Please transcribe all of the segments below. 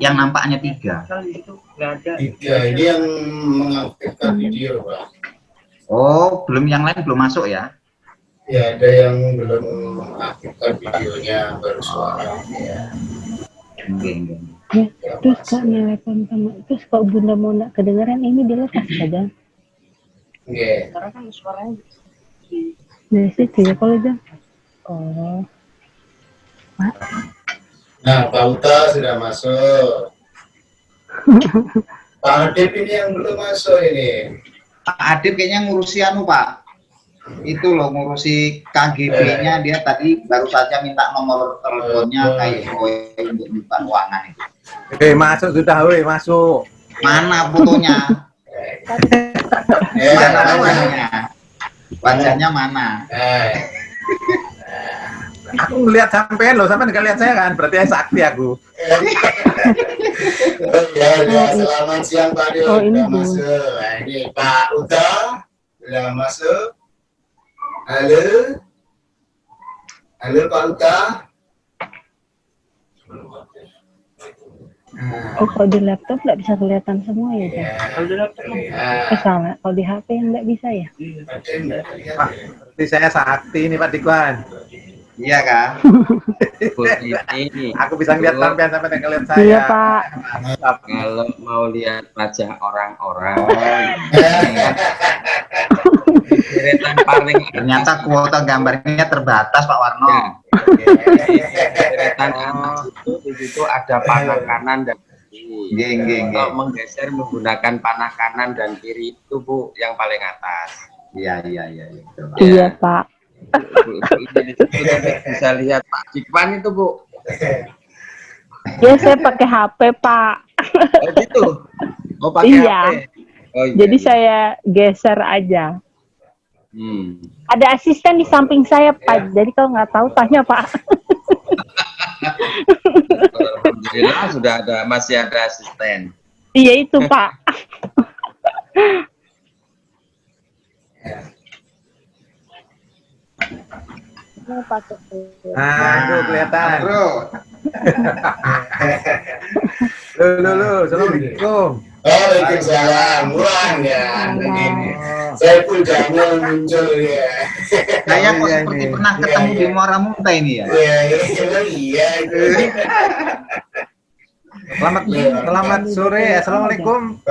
yang nampaknya 3. 3 ini yang mengaktifkan video, Pak. Oh, belum, yang lain belum masuk ya? Ya, ada yang belum mengaktifkan videonya, baru suara. Ya. Terus kok nelpon sama, terus kok Bunda mau nak kedengeran ini dilepas saja. Karena kan suaranya dari situ ya kalau dia. Oh. Pak. Nah, Pak Uta sudah masuk. Pak Adib ini yang belum masuk ini. Pak Adib kayaknya ngurusi Pak. Itu loh, ngurusi KGB-nya. Dia tadi baru saja minta nomor teleponnya kayak untuk buka ruangan itu. Masuk sudah, masuk. Mana fotonya? Mana wajahnya? Wajahnya mana? Aku ngeliat sampean loh, sampean nggak lihat saya kan? Berarti saya sakti aku. Ya, selamat siang Pak Dio, sudah masuk. Nah, ini Pak Uta sudah masuk. Halo, halo Pak Uta. Oh, kalau di laptop nggak bisa kelihatan semua ya, Pak? Kalau di laptop salah, kalau di HP yang nggak bisa ya? Pak, berarti saya sakti nih Pak Dikwan. Iya kan? Aku bisa ngeliat sampean sampai ngeliat saya. Iya Pak. Kalau mau lihat wajah orang-orang, ternyata kuota gambarnya terbatas Pak Warno. Ya. Deretan atas itu di situ ada panah kanan dan kiri. Kalau menggeser menggunakan panah kanan dan kiri itu Bu yang paling atas. Iya. Iya Pak. Bisa lihat Pak Cikwan itu Bu. Ya saya pakai HP Pak. Oh gitu. Oh pakai iya. HP. Oh, iya, jadi saya geser aja. Ada asisten di samping saya Pak. Jadi kalau nggak tahu tanya Pak. Alhamdulillah sudah masih ada asisten. Iya itu Pak. Tuh kelihatan. Bro. Assalamualaikum. Waalaikumsalam. Buang ya. Saya pun jangan muncul ya. Saya kok seperti pernah ketemu di Muara Muntai ini ya. Iya. Selamat sore. Assalamualaikum.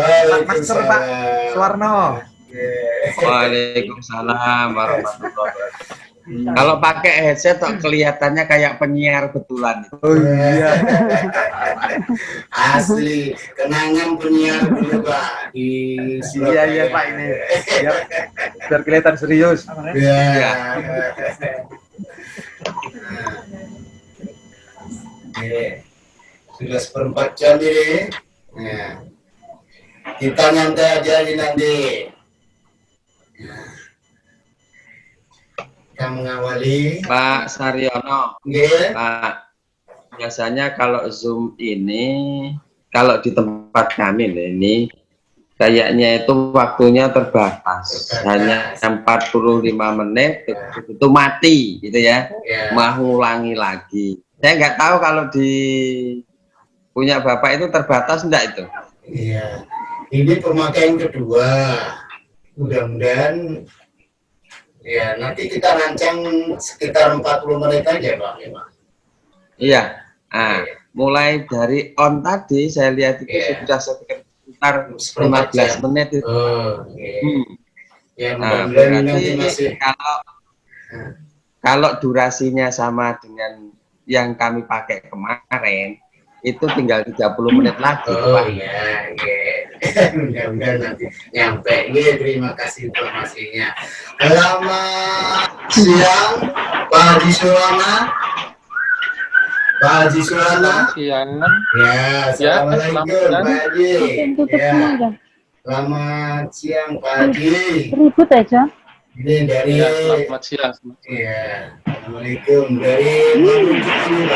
Master Pak Suwarno. Waalaikumsalam warahmatullahi wabarakatuh. Kalau pakai headset kok kelihatannya kayak penyiar betulan. Oh iya. Asli kenangan penyiar dulu Pak di Surabaya. Iya Pak ini. Biar kelihatan serius. Iya. Sudah 1/4 jam ini. Nah, kita nyantai aja nanti. Yang mengawali Pak Saryono, Pak, biasanya kalau Zoom ini, kalau di tempat kami ini, kayaknya itu waktunya terbatas, hanya 45 menit, itu mati, gitu ya, mau ulangi lagi. Saya nggak tahu kalau di punya Bapak itu terbatas enggak itu? Iya, ini pemakaian kedua, mudah-mudahan. Ya, nanti kita rancang sekitar 40 menit aja, Pak. Iya. Nah, mulai dari on tadi saya lihat itu sudah sekitar 15 menit itu. Ya, nah, berarti masih kalau durasinya sama dengan yang kami pakai kemarin, itu tinggal 30 menit lagi. Oh iya. Mudah-mudahan nanti nyampe. Terima kasih informasinya. Selamat siang Pak Haji Sulana. Pak Haji Sulana. Siang. Ya, assalamualaikum Pak Haji. Ya. Selamat siang Pak Haji. Ribut aja. Ini dari. Ya, selamat siang. Iya. Assalamualaikum dari Maluku.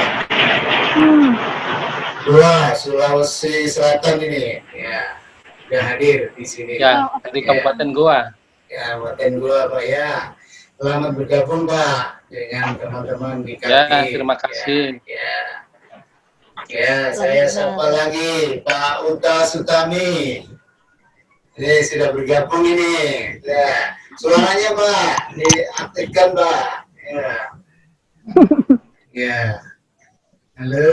Sulawesi Selatan ini. Ya. Sudah hadir di sini. Ya, dari Kabupaten Goa. Ya, Kabupaten Goa Pak ya. Selamat bergabung Pak dengan teman-teman di KP. Ya, terima kasih. Ya. Ya, saya sapa lagi Pak Uta Sutami. Ini sudah bergabung ini. Ya, suaranya Pak, diaktifkan Pak. Ya. Ya. Halo.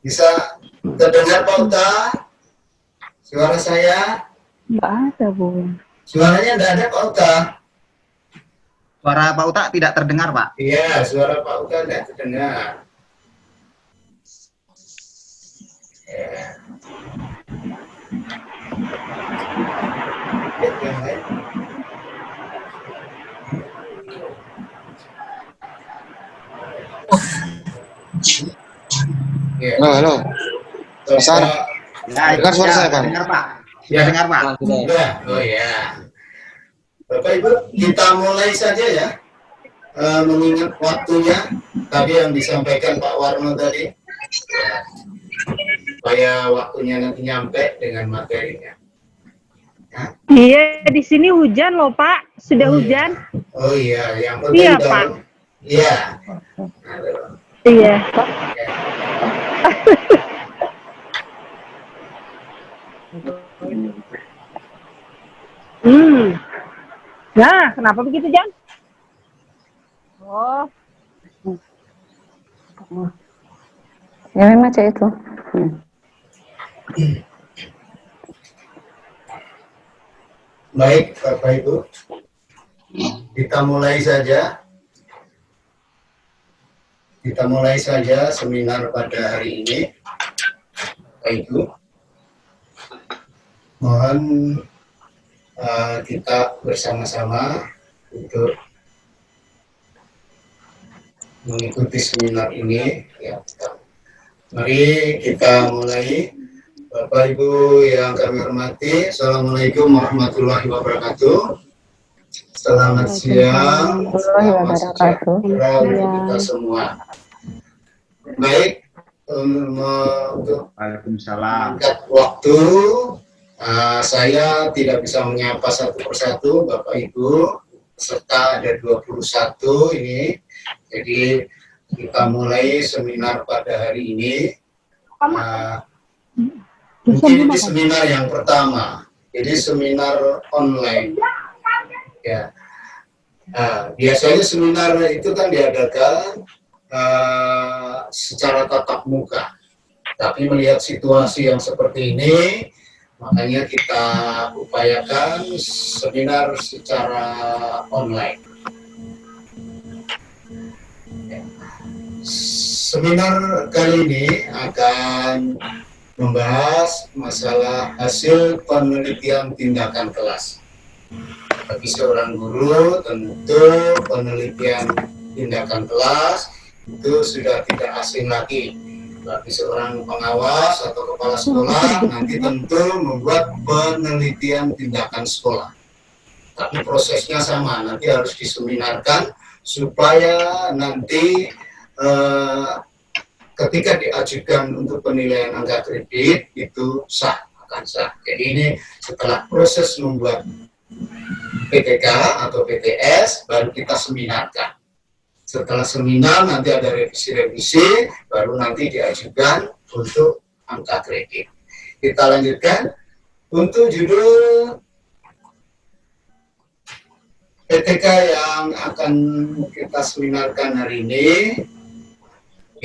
Bisa terdengar Pak Uta? Suara saya? Nggak ada, Bu. Suaranya tidak ada Pak Uta. Suara Pak Uta tidak terdengar, Pak. Iya, suara Pak Uta tidak terdengar. Ya. Yang lain. Ya. Halo. Besar. Ya, Dengar suara saya, Pak? Dengar, Pak. Ya. Dengar, Pak. Sudah. Oh ya. Bapak Ibu, kita mulai saja ya. Mengingat waktunya tadi yang disampaikan Pak Warno tadi, supaya waktunya nanti nyampe dengan materinya. Iya, di sini hujan loh, Pak. Sudah hujan. Oh iya, yang penting Iya, dong. Pak. Iya. Iya, Pak. Nah, kenapa begitu, Jan? Oh. Ya memang cek itu. Baik, Bapak Ibu, kita mulai saja. Kita mulai saja seminar pada hari ini, Bapak Ibu. Mohon kita bersama-sama untuk mengikuti seminar ini. Ya, mari kita mulai. Bapak Ibu yang kami hormati, Assalamualaikum warahmatullahi wabarakatuh. Selamat siang, selamat sejahtera untuk kita semua. Baik, untuk Waalaikumsalam. singkat waktu, saya tidak bisa menyapa satu persatu Bapak Ibu, serta ada 21 ini. Jadi kita mulai seminar pada hari ini. Mungkin ini seminar yang pertama, jadi seminar online. Ya, biasanya seminar itu kan diadakan secara tatap muka. Tapi melihat situasi yang seperti ini, makanya kita upayakan seminar secara online. Ya. Seminar kali ini akan membahas masalah hasil penelitian tindakan kelas. Bagi seorang guru, tentu penelitian tindakan kelas itu sudah tidak asing lagi. Bagi seorang pengawas atau kepala sekolah, nanti tentu membuat penelitian tindakan sekolah. Tapi prosesnya sama, nanti harus diseminarkan supaya nanti ketika diajukan untuk penilaian angka kredit itu akan sah. Jadi ini setelah proses membuat PTK atau PTS baru kita seminarkan. Setelah seminar nanti ada revisi-revisi, baru nanti diajukan untuk angka kredit. Kita lanjutkan untuk judul PTK yang akan kita seminarkan hari ini,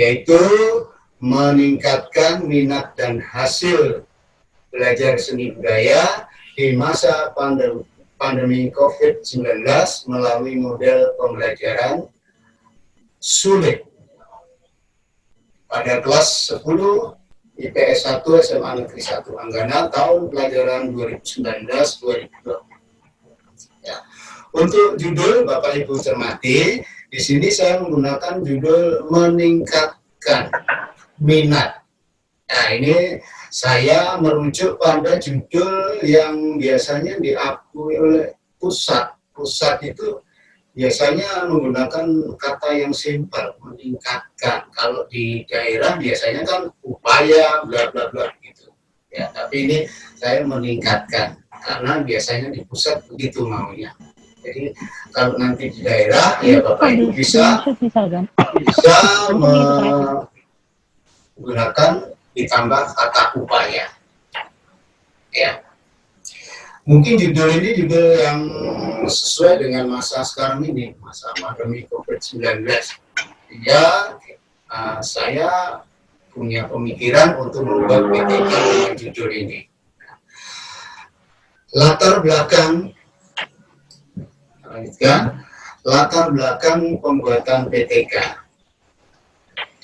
yaitu meningkatkan minat dan hasil belajar seni budaya di masa pandemi COVID-19 melalui model pembelajaran sulit pada kelas 10 IPS 1 SMA Negeri 1 Anggana tahun pelajaran 2019-2020. Ya. Untuk judul Bapak Ibu cermati, di sini saya menggunakan judul meningkatkan minat. Nah, ini saya merujuk pada judul yang biasanya diakui oleh pusat. Pusat itu biasanya menggunakan kata yang simpel, meningkatkan. Kalau di daerah biasanya kan upaya, bla bla bla gitu. Ya, tapi ini saya meningkatkan karena biasanya di pusat begitu maunya. Jadi kalau nanti di daerah ya Bapak Ibu bisa menggunakan ditambah kata upaya. Ya. Mungkin judul ini judul yang sesuai dengan masa sekarang ini, masa pandemi COVID-19. Ya, saya punya pemikiran untuk membuat PTK dengan judul ini. Latar belakang pembuatan PTK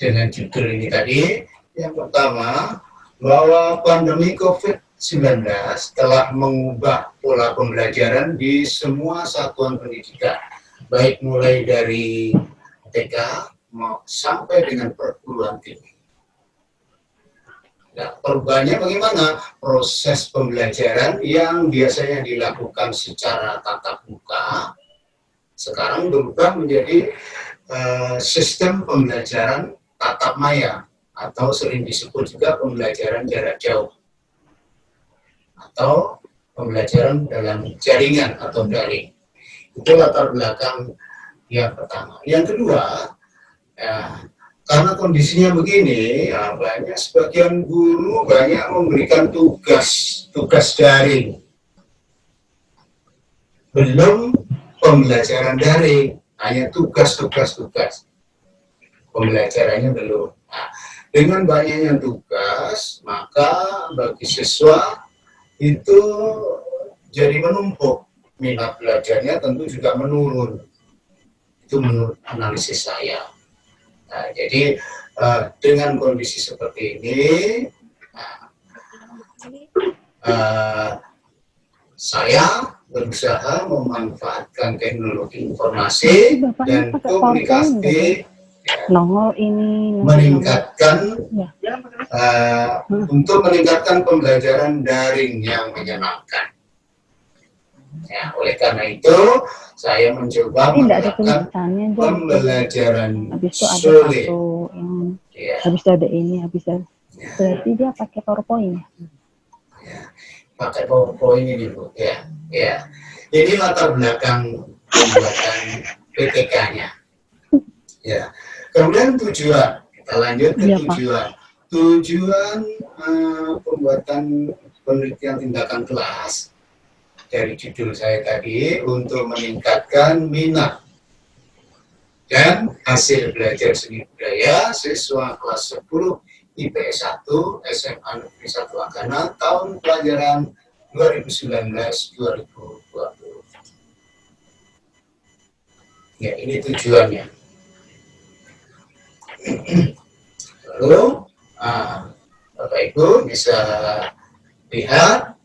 dengan judul ini tadi. Yang pertama, bahwa pandemi COVID-19 telah mengubah pola pembelajaran di semua satuan pendidikan, baik mulai dari TK sampai dengan perguruan tinggi. Nah, perubahannya bagaimana? Proses pembelajaran yang biasanya dilakukan secara tatap muka, sekarang berubah menjadi sistem pembelajaran tatap maya, atau sering disebut juga pembelajaran jarak jauh, atau pembelajaran dalam jaringan atau daring. Itu latar belakang yang pertama. Yang kedua, karena kondisinya begini, banyak sebagian guru banyak memberikan tugas daring, belum pembelajaran daring, hanya tugas. Pembelajarannya belum. Nah, dengan banyaknya tugas, maka bagi siswa itu jadi menumpuk, minat belajarnya tentu juga menurun. Itu menurut analisis saya. Nah, jadi dengan kondisi seperti ini, saya berusaha memanfaatkan teknologi informasi dan komunikasi, meningkatkan untuk meningkatkan pembelajaran daring yang menyenangkan. Ya, oleh karena itu saya mencoba menerapkan pembelajaran sore. Habis itu ada ini, berarti dia pakai PowerPoint. Ya, pakai PowerPoint ini Bu. Ya. Ini latar belakang pembuatan PTK-nya. Ya. Kemudian tujuan, kita lanjut ke tujuan. Tujuan pembuatan penelitian tindakan kelas dari judul saya tadi untuk meningkatkan minat dan hasil belajar seni budaya siswa kelas 10 IPS 1 SMA Negeri 1 Angkana tahun pelajaran 2019-2020. Ya, ini tujuannya. Lalu, Bapak Ibu bisa lihat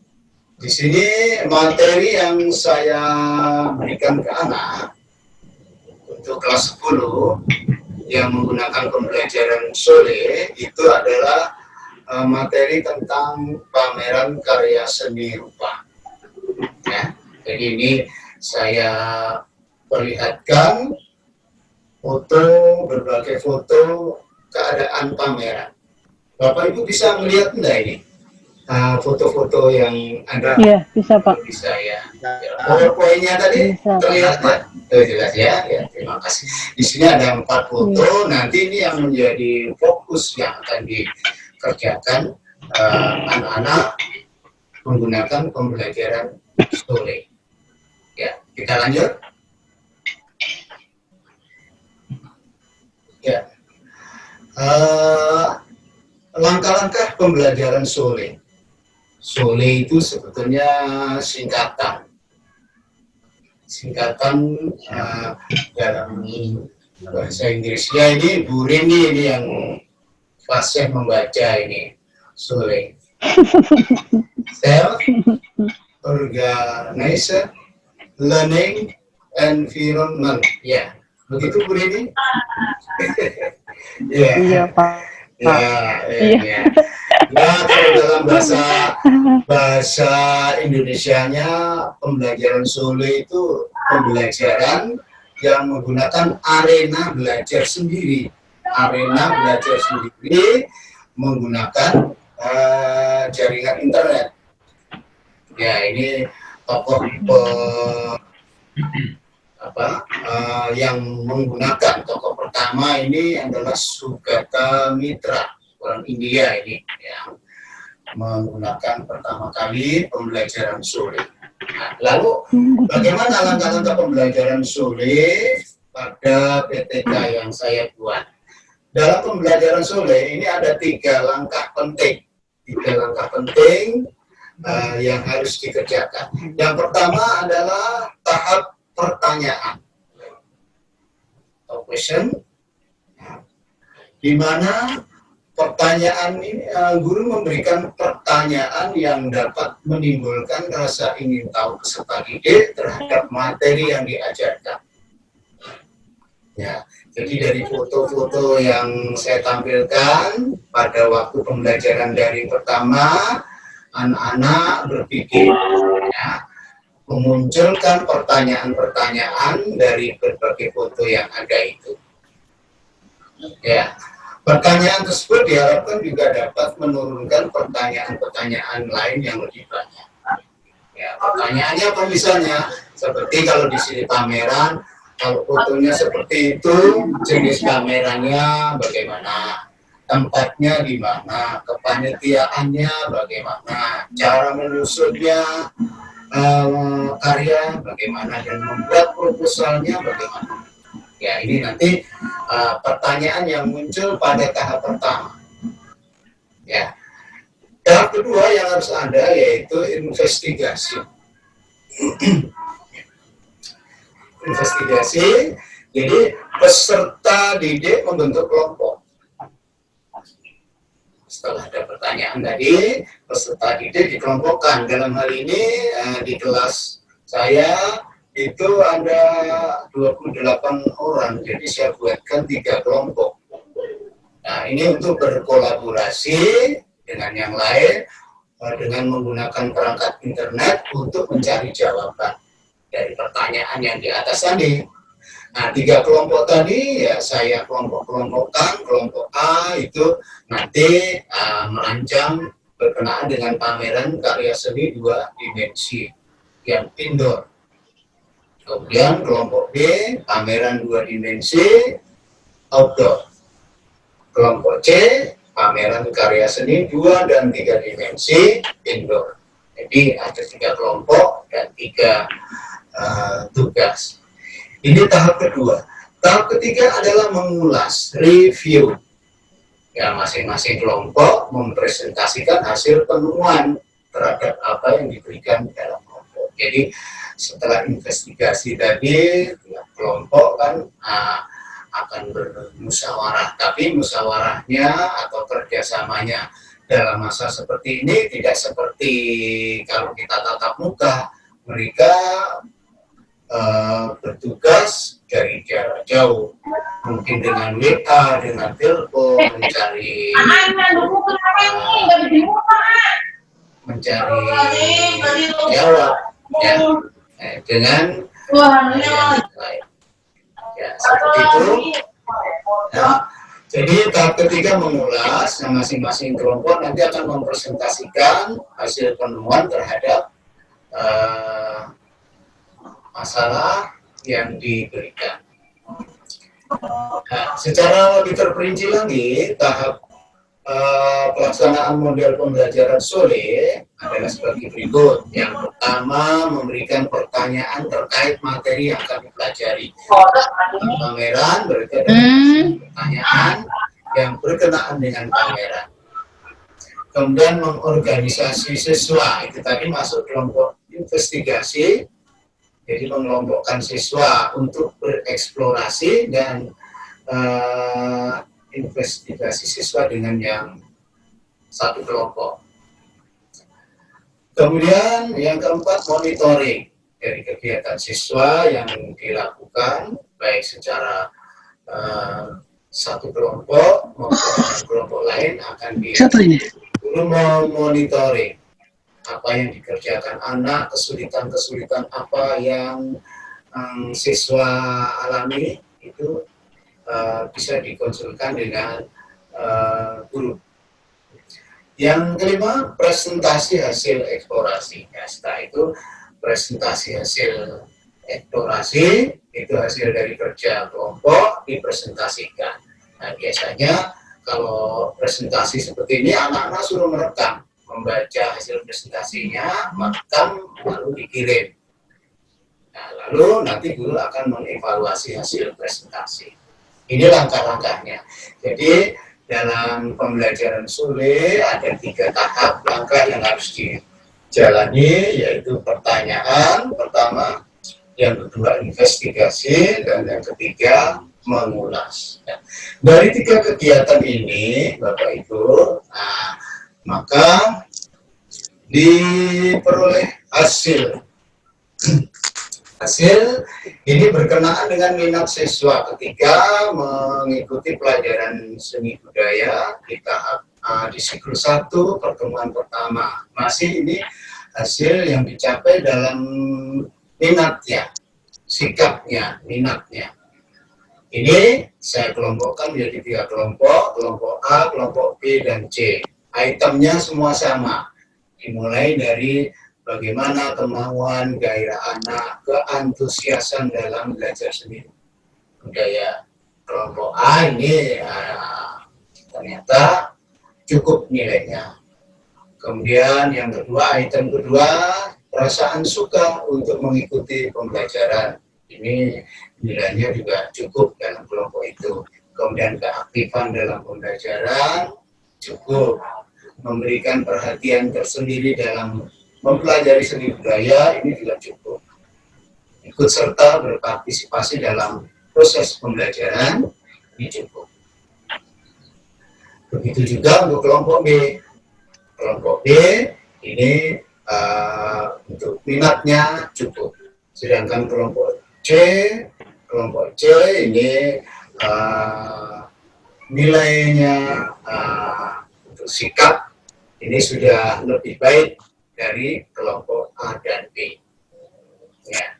di sini materi yang saya berikan ke anak untuk kelas 10 yang menggunakan pembelajaran sore itu adalah materi tentang pameran karya seni rupa. Ya, jadi ini saya perlihatkan berbagai foto keadaan pameran. Bapak Ibu bisa melihat enggak ini? Foto-foto yang ada? Iya, bisa Pak. Bisa ya. PowerPoint-nya tadi bisa, terlihat ya? Jelas ya? Ya, terima kasih. Di sini ada 4 foto, nanti ini yang menjadi fokus yang akan dikerjakan anak-anak menggunakan pembelajaran sore. Ya, kita lanjut. Ya, langkah-langkah pembelajaran sore. Sore itu sebetulnya singkatan dalam bahasa Inggrisnya ini Bu Rini ini yang fasih membaca ini sore. Self Organized Learning Environment. Ya. Begitu Bu Rini? Iya Pak. Ya, kalau dalam bahasa Indonesianya pembelajaran sore itu pembelajaran yang menggunakan arena belajar sendiri. Menggunakan jaringan internet. Ya, ini tokoh yang menggunakan tokoh pertama ini adalah Sugata Mitra, orang India ini yang menggunakan pertama kali pembelajaran Sole. Nah, lalu bagaimana langkah-langkah pembelajaran Sole pada PTK yang saya buat? Dalam pembelajaran Sole ini ada 3 langkah penting. 3 langkah penting yang harus dikerjakan. Yang pertama adalah tahap pertanyaan atau question, di mana pertanyaan ini guru memberikan pertanyaan yang dapat menimbulkan rasa ingin tahu peserta didik terhadap materi yang diajarkan. Ya, jadi dari foto-foto yang saya tampilkan pada waktu pembelajaran dari pertama, anak-anak berpikir, ya, memunculkan pertanyaan-pertanyaan dari berbagai foto yang ada itu. Ya, pertanyaan tersebut diharapkan juga dapat menurunkan pertanyaan-pertanyaan lain yang lebih banyak. Ya, pertanyaannya apa misalnya? Seperti kalau di sini pameran, kalau fotonya seperti itu, jenis kameranya bagaimana? Tempatnya di mana? Kepanitiaannya bagaimana? Cara menyusunnya, karya bagaimana, dan membuat proposalnya bagaimana. Ya, ini nanti pertanyaan yang muncul pada tahap pertama. Ya, tahap kedua yang harus ada yaitu investigasi. Investigasi, jadi peserta didik membentuk kelompok. Setelah ada pertanyaan tadi, peserta didik dikelompokkan. Dalam hal ini di kelas saya itu ada 28 orang, jadi saya buatkan 3 kelompok. Nah, ini untuk berkolaborasi dengan yang lain, dengan menggunakan perangkat internet untuk mencari jawaban dari pertanyaan yang di atas tadi. Nah, 3 kelompok tadi ya saya kelompok-kelompokkan. Kelompok A itu nanti merancang berkenaan dengan pameran karya seni 2 dimensi yang indoor. Kemudian kelompok B pameran 2 dimensi outdoor. Kelompok C pameran karya seni 2 dan 3 dimensi indoor. Jadi ada 3 kelompok dan 3 tugas. Ini tahap kedua. Tahap ketiga adalah mengulas, review. Ya, masing-masing kelompok mempresentasikan hasil penemuan terhadap apa yang diberikan dalam kelompok. Jadi setelah investigasi tadi, kelompok kan akan bermusyawarah. Tapi musyawarahnya atau kerjasamanya dalam masa seperti ini tidak seperti kalau kita tatap muka. Mereka bertugas dari jarak jauh, mungkin dengan WA, dengan telepon, mencari jawab, ya, dengan yang lain. Ya, seperti itu. Nah, jadi tahap ketiga mengulas, masing-masing kelompok nanti akan mempresentasikan hasil penemuan terhadap masalah yang diberikan. Nah, secara lebih terperinci lagi, tahap pelaksanaan model pembelajaran Sole adalah sebagai berikut. Yang pertama, memberikan pertanyaan terkait materi yang akan dipelajari. Pameran berarti ada pertanyaan yang berkenaan dengan pameran. Kemudian mengorganisasi siswa, itu tadi masuk kelompok investigasi. Jadi mengelompokkan siswa untuk bereksplorasi dan investigasi siswa dengan yang satu kelompok. Kemudian yang keempat, monitoring dari kegiatan siswa yang dilakukan baik secara satu kelompok maupun kelompok lain akan memonitoring apa yang dikerjakan anak, kesulitan-kesulitan apa yang siswa alami itu bisa dikonsulkan dengan guru. Yang kelima, presentasi hasil eksplorasi. Ya, setelah itu presentasi hasil eksplorasi, itu hasil dari kerja kelompok dipresentasikan. Nah, biasanya kalau presentasi seperti ini anak-anak suruh merekam, membaca hasil presentasinya, merekam, lalu dikirim. Nah, lalu nanti guru akan mengevaluasi hasil presentasi. Ini langkah-langkahnya. Jadi dalam pembelajaran Sule ada 3 tahap langkah yang harus dijalani, yaitu pertanyaan pertama, yang kedua investigasi, dan yang ketiga mengulas. Dari 3 kegiatan ini, Bapak Ibu, maka diperoleh hasil ini berkenaan dengan minat siswa ketika mengikuti pelajaran seni budaya di tahap di siklus 1 pertemuan pertama. Masih ini hasil yang dicapai dalam minatnya, sikapnya, minatnya. Ini saya kelompokkan menjadi 3 kelompok, kelompok A, kelompok B, dan C. Itemnya semua sama, dimulai dari bagaimana kemauan, gairah anak, keantusiasan dalam belajar seni budaya. Kelompok A ini ternyata cukup nilainya. Kemudian yang kedua, item kedua, perasaan suka untuk mengikuti pembelajaran. Ini nilainya juga cukup dalam kelompok itu. Kemudian keaktifan dalam pembelajaran cukup. Memberikan perhatian tersendiri dalam mempelajari seni budaya ini juga cukup. Ikut serta berpartisipasi dalam proses pembelajaran ini cukup. Begitu juga untuk kelompok B. Kelompok B ini untuk minatnya cukup. Sedangkan kelompok C ini nilainya untuk sikap ini sudah lebih baik dari kelompok A dan B. Ya.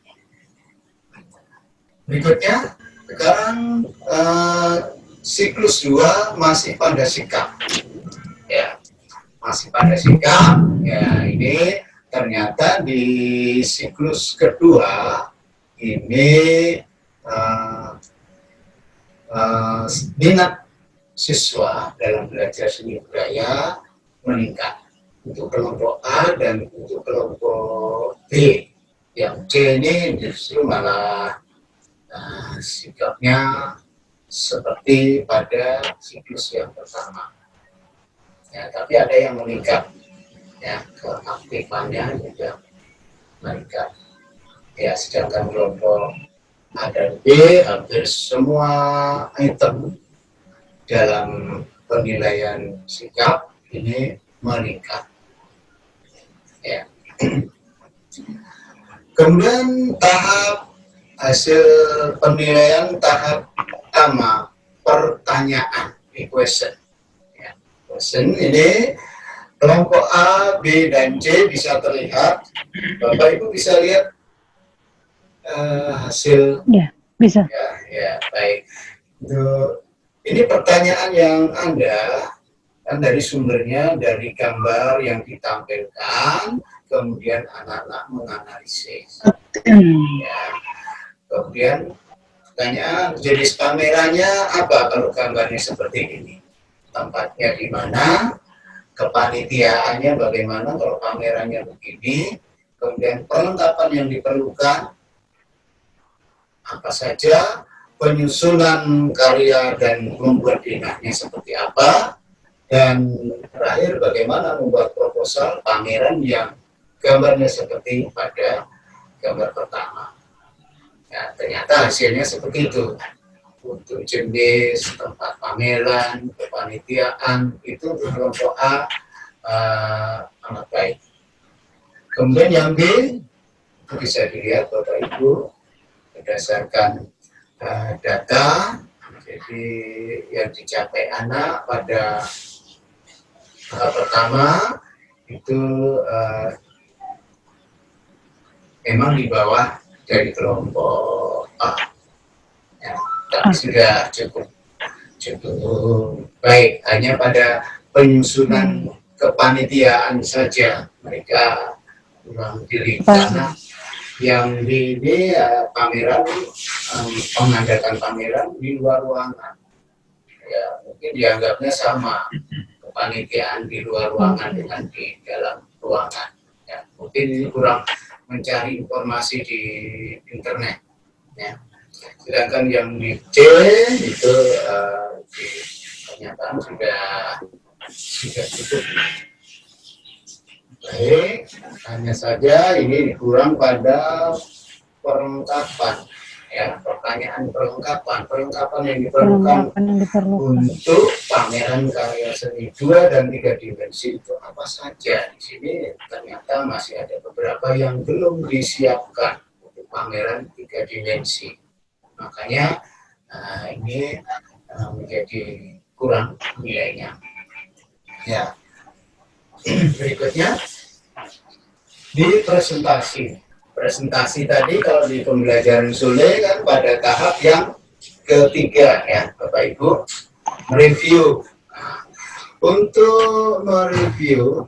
Berikutnya, sekarang siklus 2 masih pada sikap. Ya, masih pada sikap. Ya, ini ternyata di siklus kedua ini minat siswa dalam belajar seni budaya meningkat untuk kelompok A dan untuk kelompok B. Yang C ini justru malah sikapnya seperti pada siklus yang pertama. Ya, tapi ada yang meningkat, ya, keaktifannya juga meningkat. Ya, sedangkan kelompok A dan B hampir semua item dalam penilaian sikap ini meningkat. Ya. Kemudian tahap hasil penilaian tahap pertama, pertanyaan, question. Ya. Question ini kelompok A, B, dan C bisa terlihat. Bapak Ibu bisa lihat hasil. Ya, bisa. Ya, baik. Ini pertanyaan yang Anda kan dari sumbernya dari gambar yang ditampilkan, kemudian anak-anak menganalisis. Ya. Kemudian pertanyaan jenis kameranya apa kalau gambarnya seperti ini? Tempatnya di mana? Kepanitiaannya bagaimana kalau kameranya begini? Kemudian perlengkapan yang diperlukan apa saja? Penyusunan karya dan membuat denahnya seperti apa? Dan terakhir bagaimana membuat proposal pameran yang gambarnya seperti pada gambar pertama. Ya, ternyata hasilnya seperti itu. Untuk jenis tempat pameran, kepanitiaan, itu untuk kelompok A amat baik. Kemudian yang B, itu bisa dilihat Bapak Ibu, berdasarkan data, jadi yang dicapai anak pada pertama itu memang di bawah dari kelompok A, ya, tapi sudah cukup baik. Hanya pada penyusunan kepanitiaan saja mereka kurang pilih karena yang di ini pameran, pengadakan pameran di luar ruangan. Ya, mungkin dianggapnya sama, kepanitiaan di luar ruangan dengan di dalam ruangan. Ya, mungkin ini kurang mencari informasi di internet. Ya. Sedangkan yang di C itu di pernyataan sudah cukup. Baik, hanya saja ini kurang pada perlengkapan, ya, pertanyaan perlengkapan yang diperlukan untuk pameran karya seni 2 dan 3 dimensi itu apa saja. Di sini ternyata masih ada beberapa yang belum disiapkan untuk pameran 3 dimensi. Makanya ini menjadi kurang nilainya. Ya. Berikutnya di presentasi tadi kalau di pembelajaran Sule kan pada tahap yang ketiga, ya Bapak Ibu, mereview. Nah, untuk mereview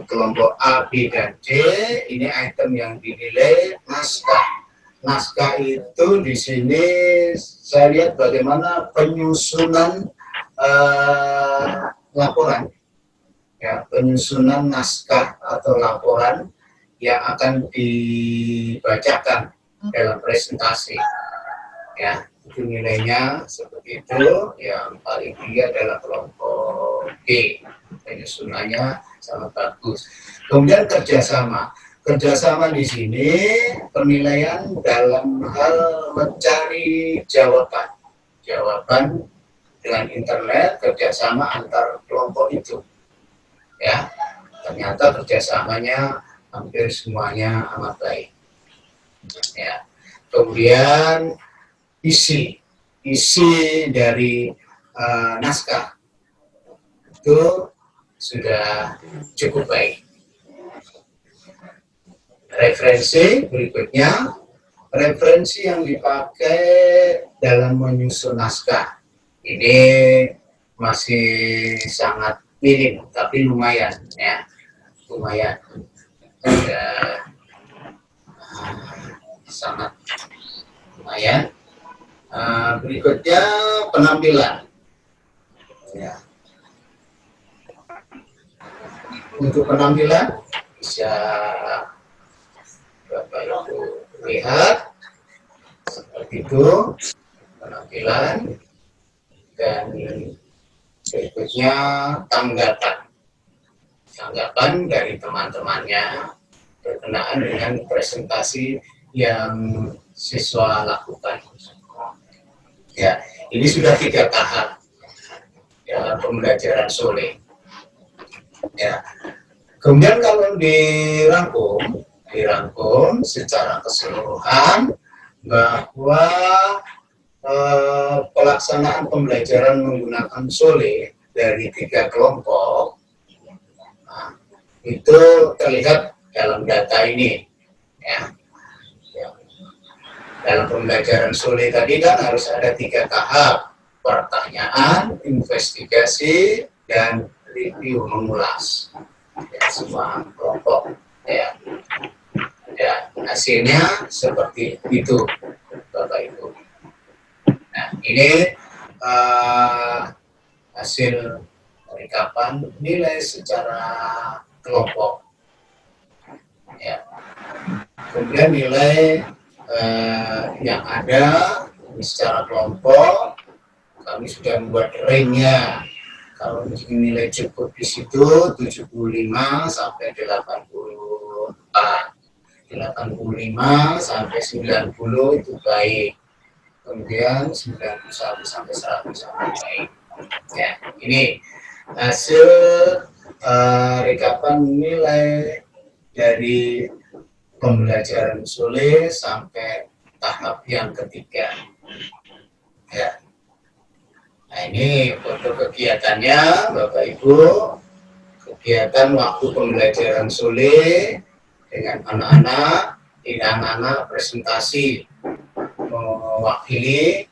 kelompok A, B, dan C, ini item yang dinilai naskah. Naskah itu di sini saya lihat bagaimana penyusunan laporan. Ya, penyusunan naskah atau laporan yang akan dibacakan dalam presentasi. Ya, itu nilainya seperti itu. Yang paling tinggi adalah kelompok B. Penyusunannya sangat bagus. Kemudian kerjasama. Kerjasama di sini penilaian dalam hal mencari jawaban dengan internet, kerjasama antar kelompok itu. Ya, ternyata kerjasamanya hampir semuanya amat baik. Ya, kemudian isi dari naskah itu sudah cukup baik. Referensi berikutnya, referensi yang dipakai dalam menyusun naskah ini masih sangat minim, tapi lumayan, ya, lumayan, sangat lumayan. Berikutnya penampilan, ya. Untuk penampilan bisa Bapak Ibu lihat seperti itu penampilan, dan berikutnya tanggapan dari teman-temannya berkenaan dengan presentasi yang siswa lakukan. Ya, ini sudah 3 tahap dalam pembelajaran Sule. Ya, kemudian kalau dirangkum secara keseluruhan bahwa pelaksanaan pembelajaran menggunakan Sule dari 3 kelompok, nah, itu terlihat dalam data ini, ya. Dalam pembelajaran Sule tadi kan harus ada 3 tahap: pertanyaan, investigasi, dan review, mengulas. Ya, semua kelompok, ya. Ya, hasilnya seperti itu, Bapak Ibu. Nah, ini hasil rekapan nilai secara kelompok. Ya. Kemudian nilai yang ada secara kelompok, kami sudah membuat ringnya. Kalau nilai cukup di situ 75 sampai 84. 85 sampai 90 itu baik. Kemudian 91 sampai 100 sampai baik. Ya, ini hasil rekapan nilai dari pembelajaran Sule sampai tahap yang ketiga. Ya. Nah, ini untuk kegiatannya, Bapak Ibu. Kegiatan waktu pembelajaran Sule dengan anak-anak presentasi mewakili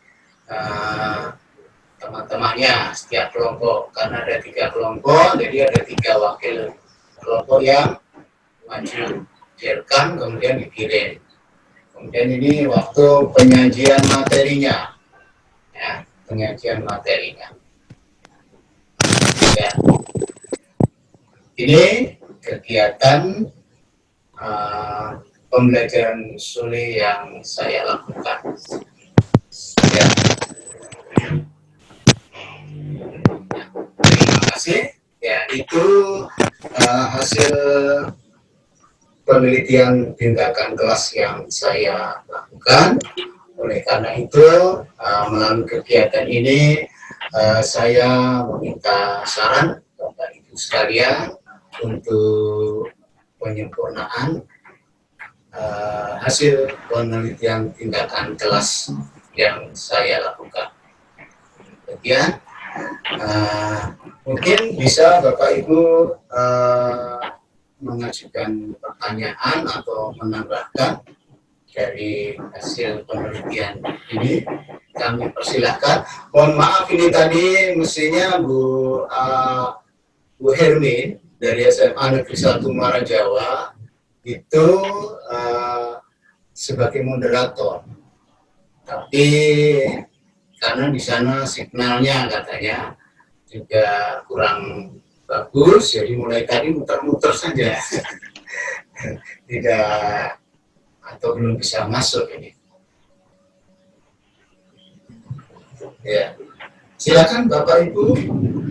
teman-temannya setiap kelompok, karena ada 3 kelompok, jadi ada 3 wakil kelompok yang maju. direkam kemudian dikirim. Kemudian ini waktu penyajian materinya, ya, penyajian materinya. Ya. Ini kegiatan pembelajaran Sule yang saya lakukan. Ya. Terima kasih. Ya, itu hasil penelitian tindakan kelas yang saya lakukan. Oleh karena itu, melalui kegiatan ini, saya meminta saran Bapak Ibu sekalian untuk penyempurnaan hasil penelitian tindakan kelas yang saya lakukan. Kemudian, mungkin bisa Bapak Ibu mengajukan pertanyaan atau menambahkan dari hasil penelitian ini. Kami persilahkan. Mohon maaf ini tadi mestinya Bu Hermin dari SMA Negeri 1 Muara Jawa itu sebagai moderator. Tapi karena di sana signalnya katanya juga kurang bagus, jadi mulai tadi muter-muter saja. Tidak atau belum bisa masuk ini. Ya, silakan Bapak Ibu,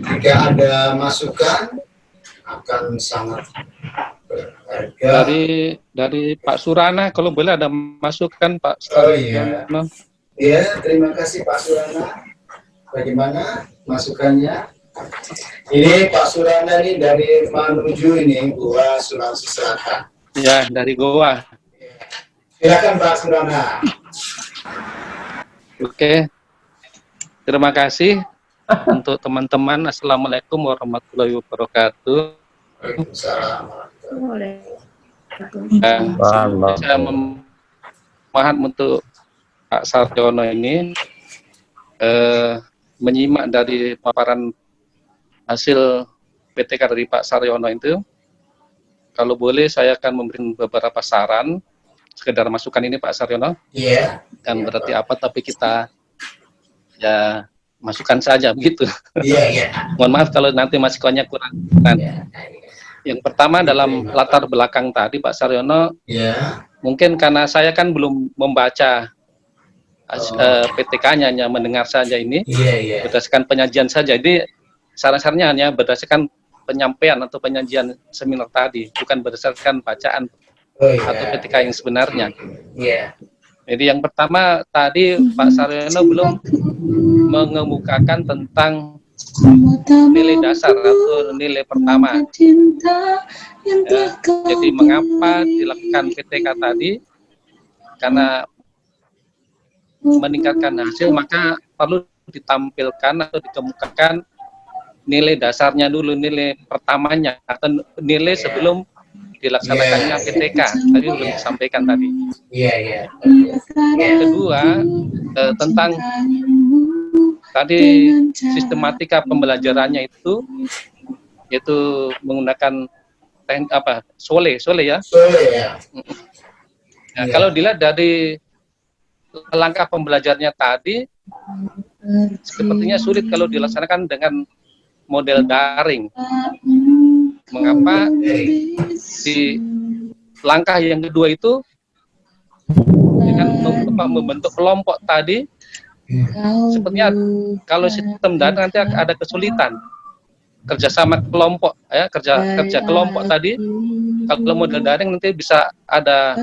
jika ada masukan akan sangat berharga. Dari Pak Surana, kalau boleh ada masukan Pak. Oh iya. Ya, terima kasih Pak Surana. Bagaimana masukannya? Ini Pak Surana ini dari Manuju ini, Goa Sulawesi Selatan. Ya, dari Goa. Silakan Pak Surana. Oke. Terima kasih untuk teman-teman. Assalamualaikum warahmatullahi wabarakatuh. Waalaikumsalam. Saya memaham untuk Pak Sarjono ini menyimak dari paparan hasil PTK dari Pak Sarjono itu. Kalau boleh saya akan memberi beberapa saran, sekedar masukan ini Pak Sarjono. Iya. Kan berarti apa, tapi kita ya masukkan saja begitu. Iya, iya. Mohon maaf kalau nanti masukannya kurang. Yang pertama dalam latar belakang tadi Pak Sarjono, mungkin karena saya kan belum membaca PTK-nya, hanya mendengar saja ini, berdasarkan penyajian saja. Jadi saran-sarannya hanya berdasarkan penyampaian atau penyajian seminar tadi, bukan berdasarkan bacaan atau PTK yang sebenarnya. Jadi yang pertama tadi Pak Sarjono belum mengemukakan tentang nilai dasar atau nilai pertama. Jadi mengapa dilakukan PTK tadi? Karena meningkatkan hasil maka perlu ditampilkan atau dikemukakan nilai dasarnya dulu, nilai pertamanya atau nilai sebelum dilaksanakannya PTK. Tadi belum disampaikan tadi. Yang kedua tentang tadi sistematika pembelajarannya itu, yaitu menggunakan Sole ya. Nah, kalau dilihat dari langkah pembelajarnya tadi, sepertinya sulit kalau dilaksanakan dengan model daring. Mengapa di langkah yang kedua itu dengan membentuk kelompok tadi, sepertinya kalau sistem daring nanti ada kesulitan kerjasama kelompok, ya, kerja kelompok tadi. Kalau model daring nanti bisa ada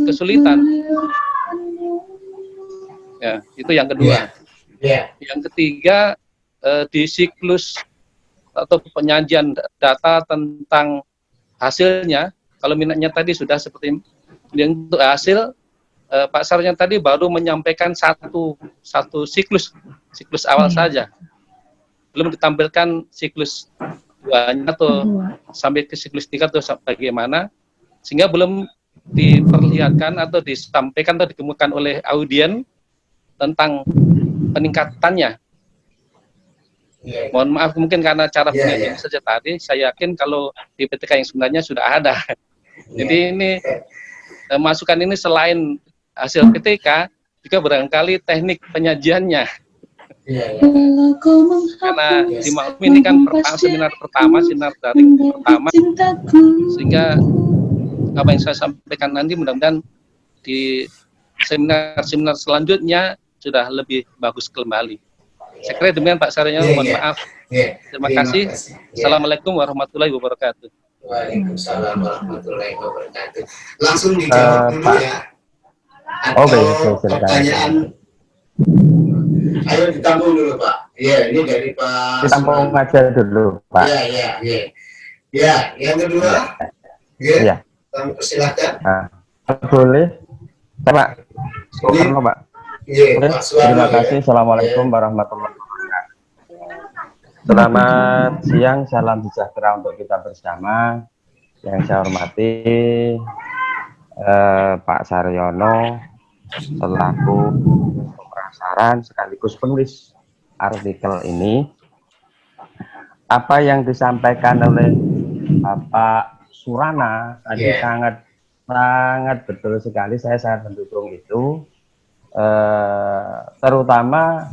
kesulitan. Ya, itu yang kedua. Yang ketiga, di siklus atau penyajian data tentang hasilnya, kalau minatnya tadi sudah seperti yang untuk hasil, Pak Sarjono tadi baru menyampaikan satu siklus awal saja, belum ditampilkan siklus 2-nya atau sampai ke siklus 3 atau bagaimana, sehingga belum diperlihatkan atau disampaikan atau dikemukakan oleh audien tentang peningkatannya. Mohon maaf mungkin karena cara penyajian saja tadi, saya yakin kalau di PTK yang sebenarnya sudah ada. Jadi ini masukan ini selain hasil PTK juga barangkali teknik penyajiannya. Karena dimaklumi ini kan seminar pertama, seminar daring pertama, sehingga apa yang saya sampaikan nanti mudah-mudahan di seminar-seminar selanjutnya sudah lebih bagus kembali. Saya kira demikian Pak Saryono, mohon maaf. Terima kasih. Assalamualaikum warahmatullahi wabarakatuh. Waalaikumsalam warahmatullahi wabarakatuh. Langsung dijawab dulu ya. Atau pertanyaan, ayo ditampung dulu Pak. Iya, ini dari Pak. Ditampung aja dulu Pak. Iya. Ya, yang kedua. Ya. Silakan. Boleh. Pak. Soekarno Pak. Iya, Pak Suwarno. Terima kasih. Assalamualaikum warahmatullahi wabarakatuh. Selamat siang, salam sejahtera untuk kita bersama. Yang saya hormati Pak Saryono selaku pemerasaran sekaligus penulis artikel ini. Apa yang disampaikan oleh Bapak Surana tadi sangat betul sekali. Saya sangat mendukung itu, terutama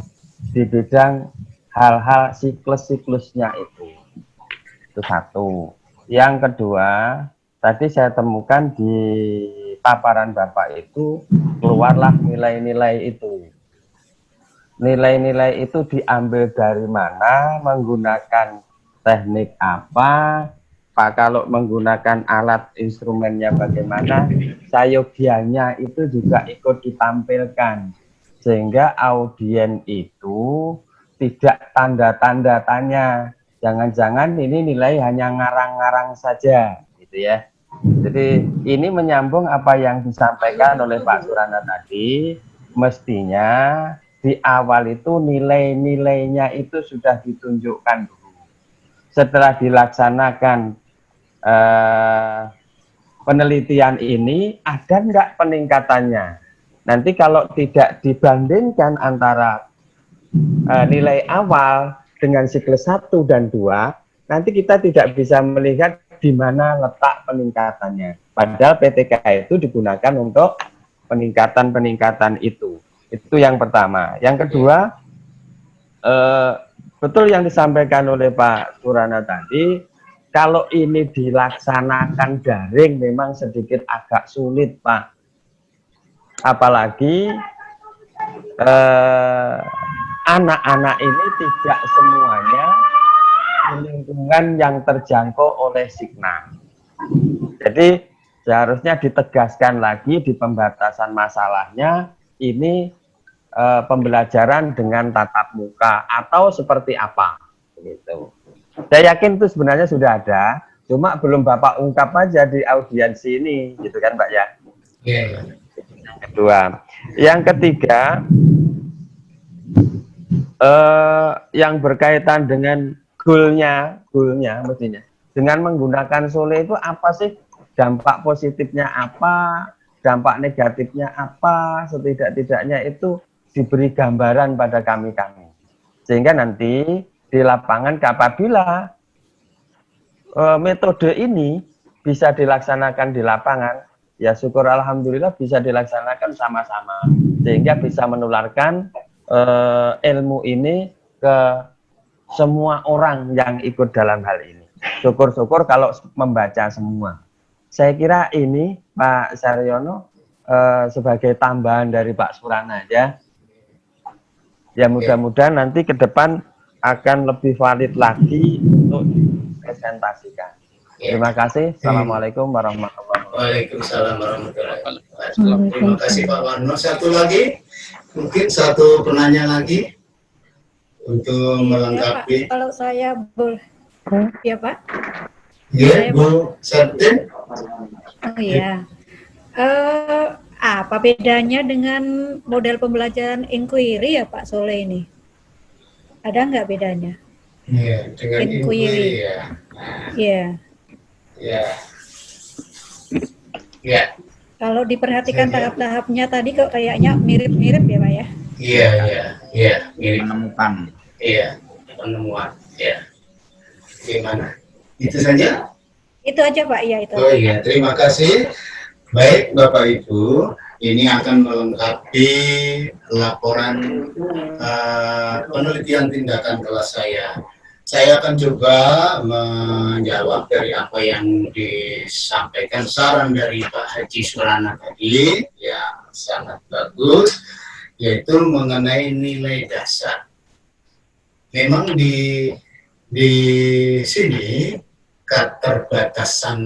di bidang hal-hal siklusnya itu satu. Yang kedua, tadi saya temukan di paparan Bapak itu keluarlah nilai-nilai itu. Nilai-nilai itu diambil dari mana, menggunakan teknik apa, Pak, kalau menggunakan alat instrumennya bagaimana, sayogianya itu juga ikut ditampilkan. Sehingga audien itu tidak tanda-tanda tanya. Jangan-jangan ini nilai hanya ngarang-ngarang saja, gitu ya. Jadi ini menyambung apa yang disampaikan oleh Pak Surana tadi, mestinya di awal itu nilai-nilainya itu sudah ditunjukkan dulu. Setelah dilaksanakan penelitian ini, ada enggak peningkatannya? Nanti kalau tidak dibandingkan antara nilai awal dengan siklus 1 dan 2, nanti kita tidak bisa melihat di mana letak peningkatannya. Padahal PTK itu digunakan untuk peningkatan-peningkatan itu. Itu yang pertama. Yang kedua, betul yang disampaikan oleh Pak Surana tadi, kalau ini dilaksanakan daring memang sedikit agak sulit, Pak. Apalagi anak-anak ini tidak semuanya di lingkungan yang terjangkau oleh Signa. Jadi seharusnya ditegaskan lagi di pembatasan masalahnya, ini pembelajaran dengan tatap muka atau seperti apa, gitu. Saya yakin itu sebenarnya sudah ada, cuma belum Bapak ungkap aja di audiensi ini, gitu kan Pak ya. Yang kedua, yang ketiga, yang berkaitan dengan goalnya mestinya dengan menggunakan Sole itu apa sih, dampak positifnya apa, dampak negatifnya apa, setidak-tidaknya itu diberi gambaran pada kami sehingga nanti di lapangan apabila metode ini bisa dilaksanakan di lapangan, ya syukur alhamdulillah bisa dilaksanakan sama-sama sehingga bisa menularkan ilmu ini ke semua orang yang ikut dalam hal ini. Syukur-syukur kalau membaca semua. Saya kira ini Pak Saryono sebagai tambahan dari Pak Surana aja. Ya mudah-mudahan nanti ke depan akan lebih valid lagi untuk dipresentasikan. Terima kasih. Assalamualaikum warahmatullahi wabarakatuh. Waalaikumsalam warahmatullahi wabarakatuh. Terima kasih Pak Warno. Satu lagi, mungkin satu penanya lagi untuk melengkapi. Ya, Pak. Kalau saya boleh, ya Pak. Ya, Bu Sartin. Oh ya. Apa bedanya dengan model pembelajaran inquiry ya Pak Sole ini? Ada nggak bedanya? Ya, dengan inquiry ya. Iya. Ya. Ya. Kalau diperhatikan tahap-tahapnya tadi kok kayaknya mirip-mirip ya Pak ya? Iya, mirip. Menemukan. Iya, penemuan. Ya. Gimana? Itu saja? Itu aja Pak, ya itu. Oh iya, terima kasih. Baik Bapak Ibu, ini akan melengkapi laporan penelitian tindakan kelas saya. Saya akan coba menjawab dari apa yang disampaikan saran dari Pak Haji Surana tadi, ya sangat bagus, yaitu mengenai nilai dasar. Memang di sini keterbatasan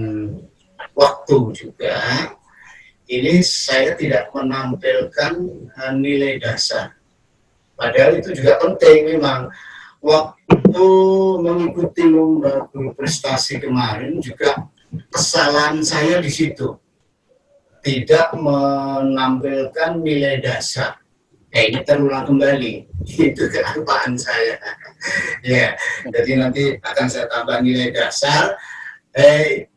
waktu juga, ini saya tidak menampilkan nilai dasar. Padahal itu juga penting memang. Waktu mengikuti lomba prestasi kemarin juga kesalahan saya di situ. Tidak menampilkan nilai dasar. Ini terulang kembali. Itu kelupaan saya. Ya, jadi nanti akan saya tambah nilai dasar.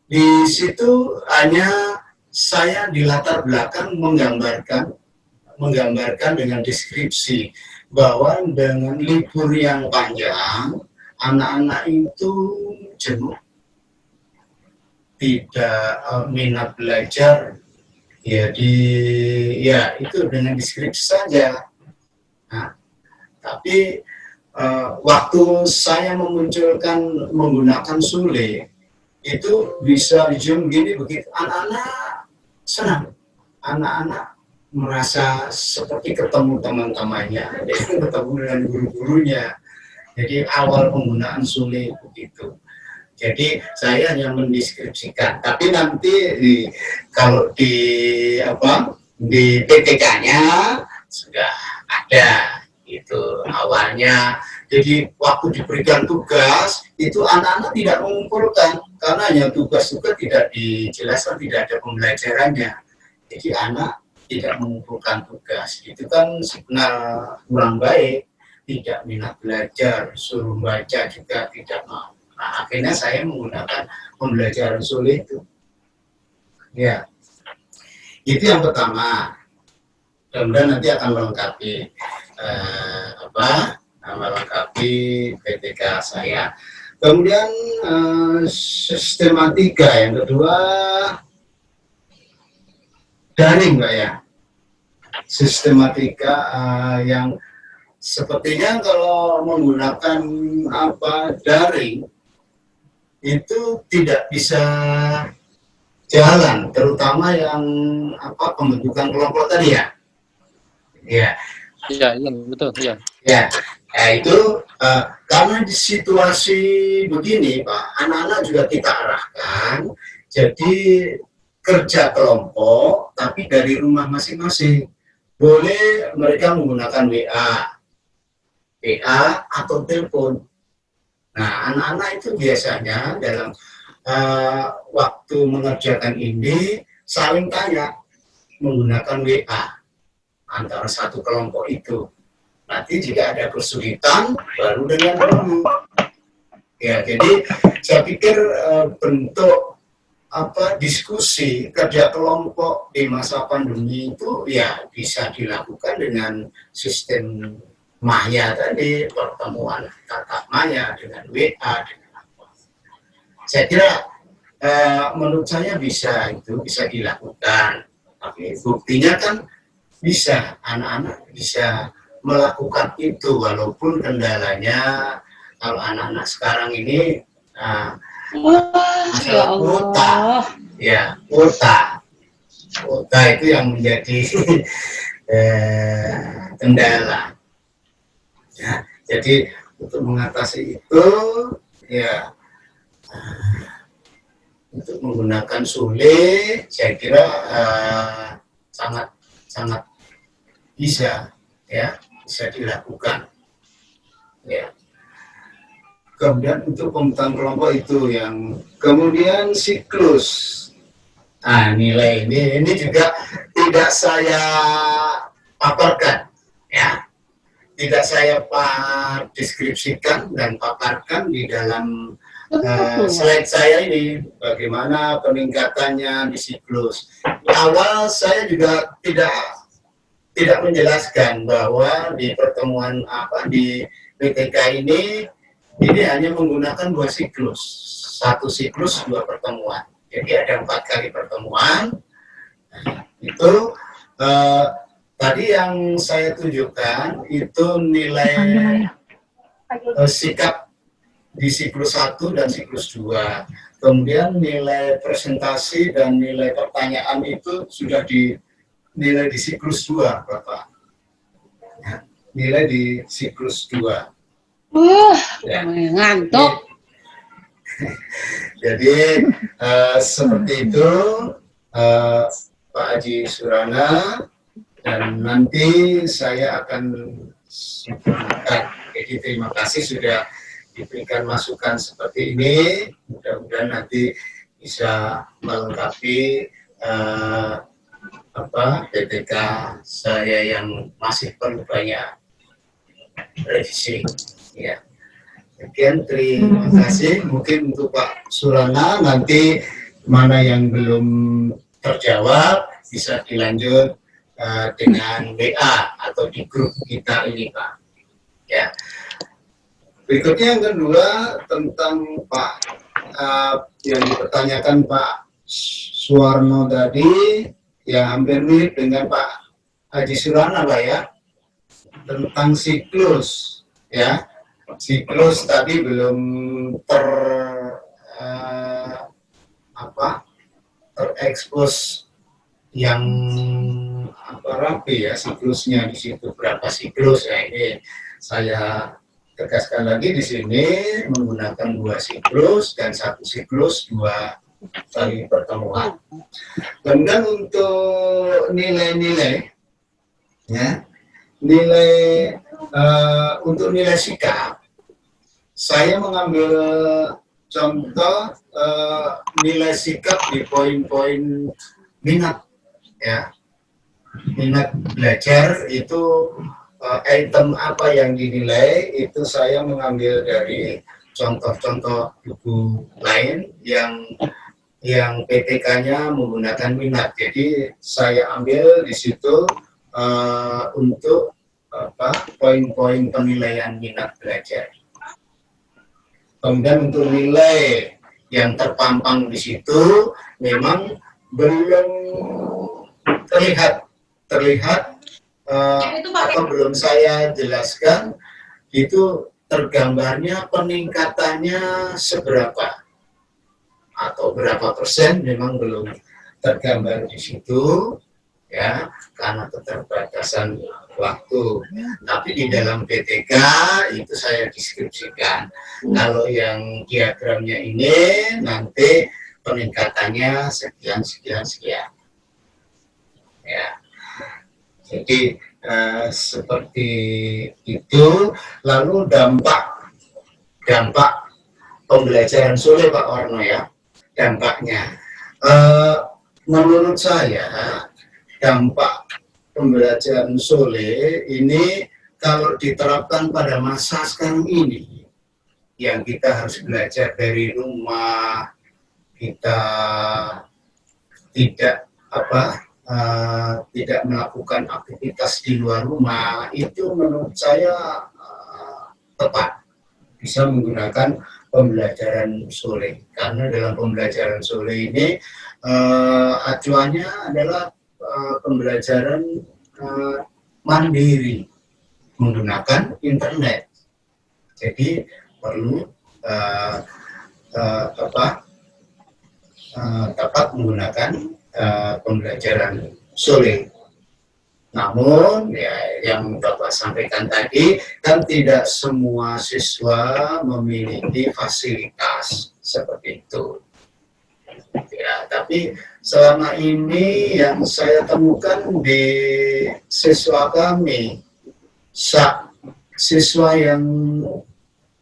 Di situ hanya saya di latar belakang menggambarkan dengan deskripsi bahwa dengan libur yang panjang, anak-anak itu jenuh, tidak minat belajar, ya itu dengan deskripsi saja. Nah, tapi waktu saya memunculkan menggunakan Sule, itu bisa zoom gini begitu, anak-anak senang, anak-anak merasa seperti ketemu teman-temannya, ketemu dengan guru-gurunya. Jadi awal penggunaan Sule begitu. Jadi saya hanya mendeskripsikan. Tapi nanti kalau di PTK-nya sudah ada itu awalnya. Jadi waktu diberikan tugas itu anak-anak tidak mengumpulkan karena hanya tugas juga tidak dijelaskan, tidak ada pembelajarannya. Jadi anak tidak mengumpulkan tugas, itu kan sebenarnya kurang baik, tidak minat belajar, suruh baca juga tidak mau. Nah, akhirnya saya menggunakan pembelajaran Sule itu. Ya, itu yang pertama. Kemudian nanti akan melengkapi melengkapi PTK saya. Kemudian sistematika yang kedua daring, Mbak ya. Sistematika yang sepertinya kalau menggunakan daring itu tidak bisa jalan, terutama yang pembentukan kelompok tadi ya. Ya. Iya, betul, ya. Ya. Nah, itu karena di situasi begini, Pak, anak-anak juga kita arahkan, jadi kerja kelompok, tapi dari rumah masing-masing. Boleh mereka menggunakan WA atau telepon. Nah, anak-anak itu biasanya dalam waktu mengerjakan ini saling tanya menggunakan WA antara satu kelompok itu. Nanti jika ada kesulitan, baru dengan dulu. Ya, jadi saya pikir bentuk diskusi kerja kelompok di masa pandemi itu ya bisa dilakukan dengan sistem maya tadi, pertemuan tatap maya dengan WA dengan apa. Saya kira menurut saya bisa dilakukan. Tapi buktinya kan bisa, anak-anak bisa melakukan itu walaupun kendalanya kalau anak-anak sekarang ini masalah kuota itu yang menjadi kendala. Ya, jadi untuk mengatasi itu ya untuk menggunakan Sule saya kira sangat bisa dilakukan. Ya. Kemudian untuk pembentukan kelompok itu yang kemudian siklus. Nah, nilai ini juga tidak saya paparkan, ya. Tidak saya deskripsikan dan paparkan di dalam slide saya ini bagaimana peningkatannya di siklus. Di awal saya juga tidak menjelaskan bahwa di pertemuan di PTK ini ini hanya menggunakan 2 siklus, 1 siklus 2 pertemuan. Jadi ada 4 kali pertemuan. Itu tadi yang saya tunjukkan itu nilai sikap di siklus 1 dan siklus 2. Kemudian nilai presentasi dan nilai pertanyaan itu sudah dinilai di siklus 2, Bapak. Ya, nilai di siklus 2. Ya. Ngantuk. Jadi seperti itu Pak Haji Surana, dan nanti saya akan sempurnakan. Jadi terima kasih sudah diberikan masukan seperti ini. Mudah-mudahan nanti bisa melengkapi PPK saya yang masih perlu banyak revisi. Ya. Sekian, terima kasih. Mungkin untuk Pak Surana nanti mana yang belum terjawab bisa dilanjut dengan WA atau di grup kita ini, Pak. Ya. Berikutnya yang kedua tentang Pak yang dipertanyakan Pak Suwarno tadi, ya hampir mirip dengan Pak Haji Surana lah ya, tentang siklus, ya. Siklus tadi belum terekspos yang rapi ya siklusnya di situ, berapa siklus ya. Ini saya tegaskan lagi di sini menggunakan 2 siklus dan 1 siklus 2 kali pertemuan. Kemudian untuk nilai-nilai, ya, untuk nilai sikap, saya mengambil contoh nilai sikap di poin-poin minat, ya, minat belajar itu. Item apa yang dinilai itu saya mengambil dari contoh-contoh buku lain yang PTK-nya menggunakan minat. Jadi saya ambil di situ untuk poin-poin penilaian minat belajar. Kemudian untuk nilai yang terpampang di situ memang belum terlihat atau belum saya jelaskan itu tergambarnya peningkatannya seberapa atau berapa persen memang belum tergambar di situ, ya, karena keterbatasan waktu. Tapi di dalam PTK itu saya deskripsikan. Kalau yang diagramnya ini nanti peningkatannya sekian. Ya. Jadi seperti itu. Lalu dampak pembelajaran Sule, Pak Warno, ya, dampaknya. Menurut saya dampak pembelajaran Sule ini kalau diterapkan pada masa sekarang ini, yang kita harus belajar dari rumah, kita tidak melakukan aktivitas di luar rumah, itu menurut saya tepat bisa menggunakan pembelajaran Sule, karena dalam pembelajaran Sule ini acuannya adalah pembelajaran mandiri menggunakan internet. Jadi perlu dapat menggunakan pembelajaran Sule. Namun ya, yang Bapak sampaikan tadi kan tidak semua siswa memiliki fasilitas seperti itu. Ya, tapi selama ini yang saya temukan di siswa kami, siswa yang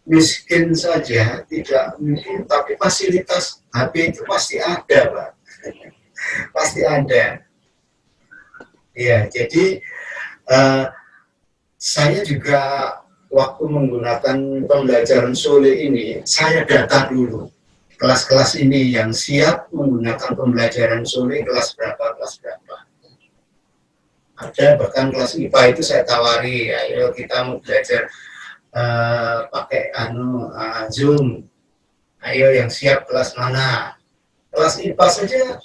miskin saja tidak mungkin, tapi fasilitas HP itu pasti ada, Pak. Pasti ada. Ya, jadi saya juga waktu menggunakan pembelajaran Sule ini, saya data dulu kelas-kelas ini yang siap menggunakan pembelajaran Sule, kelas berapa. Ada bahkan kelas IPA itu saya tawari, ayo kita mau belajar pakai Zoom. Ayo yang siap kelas mana? Kelas IPA saja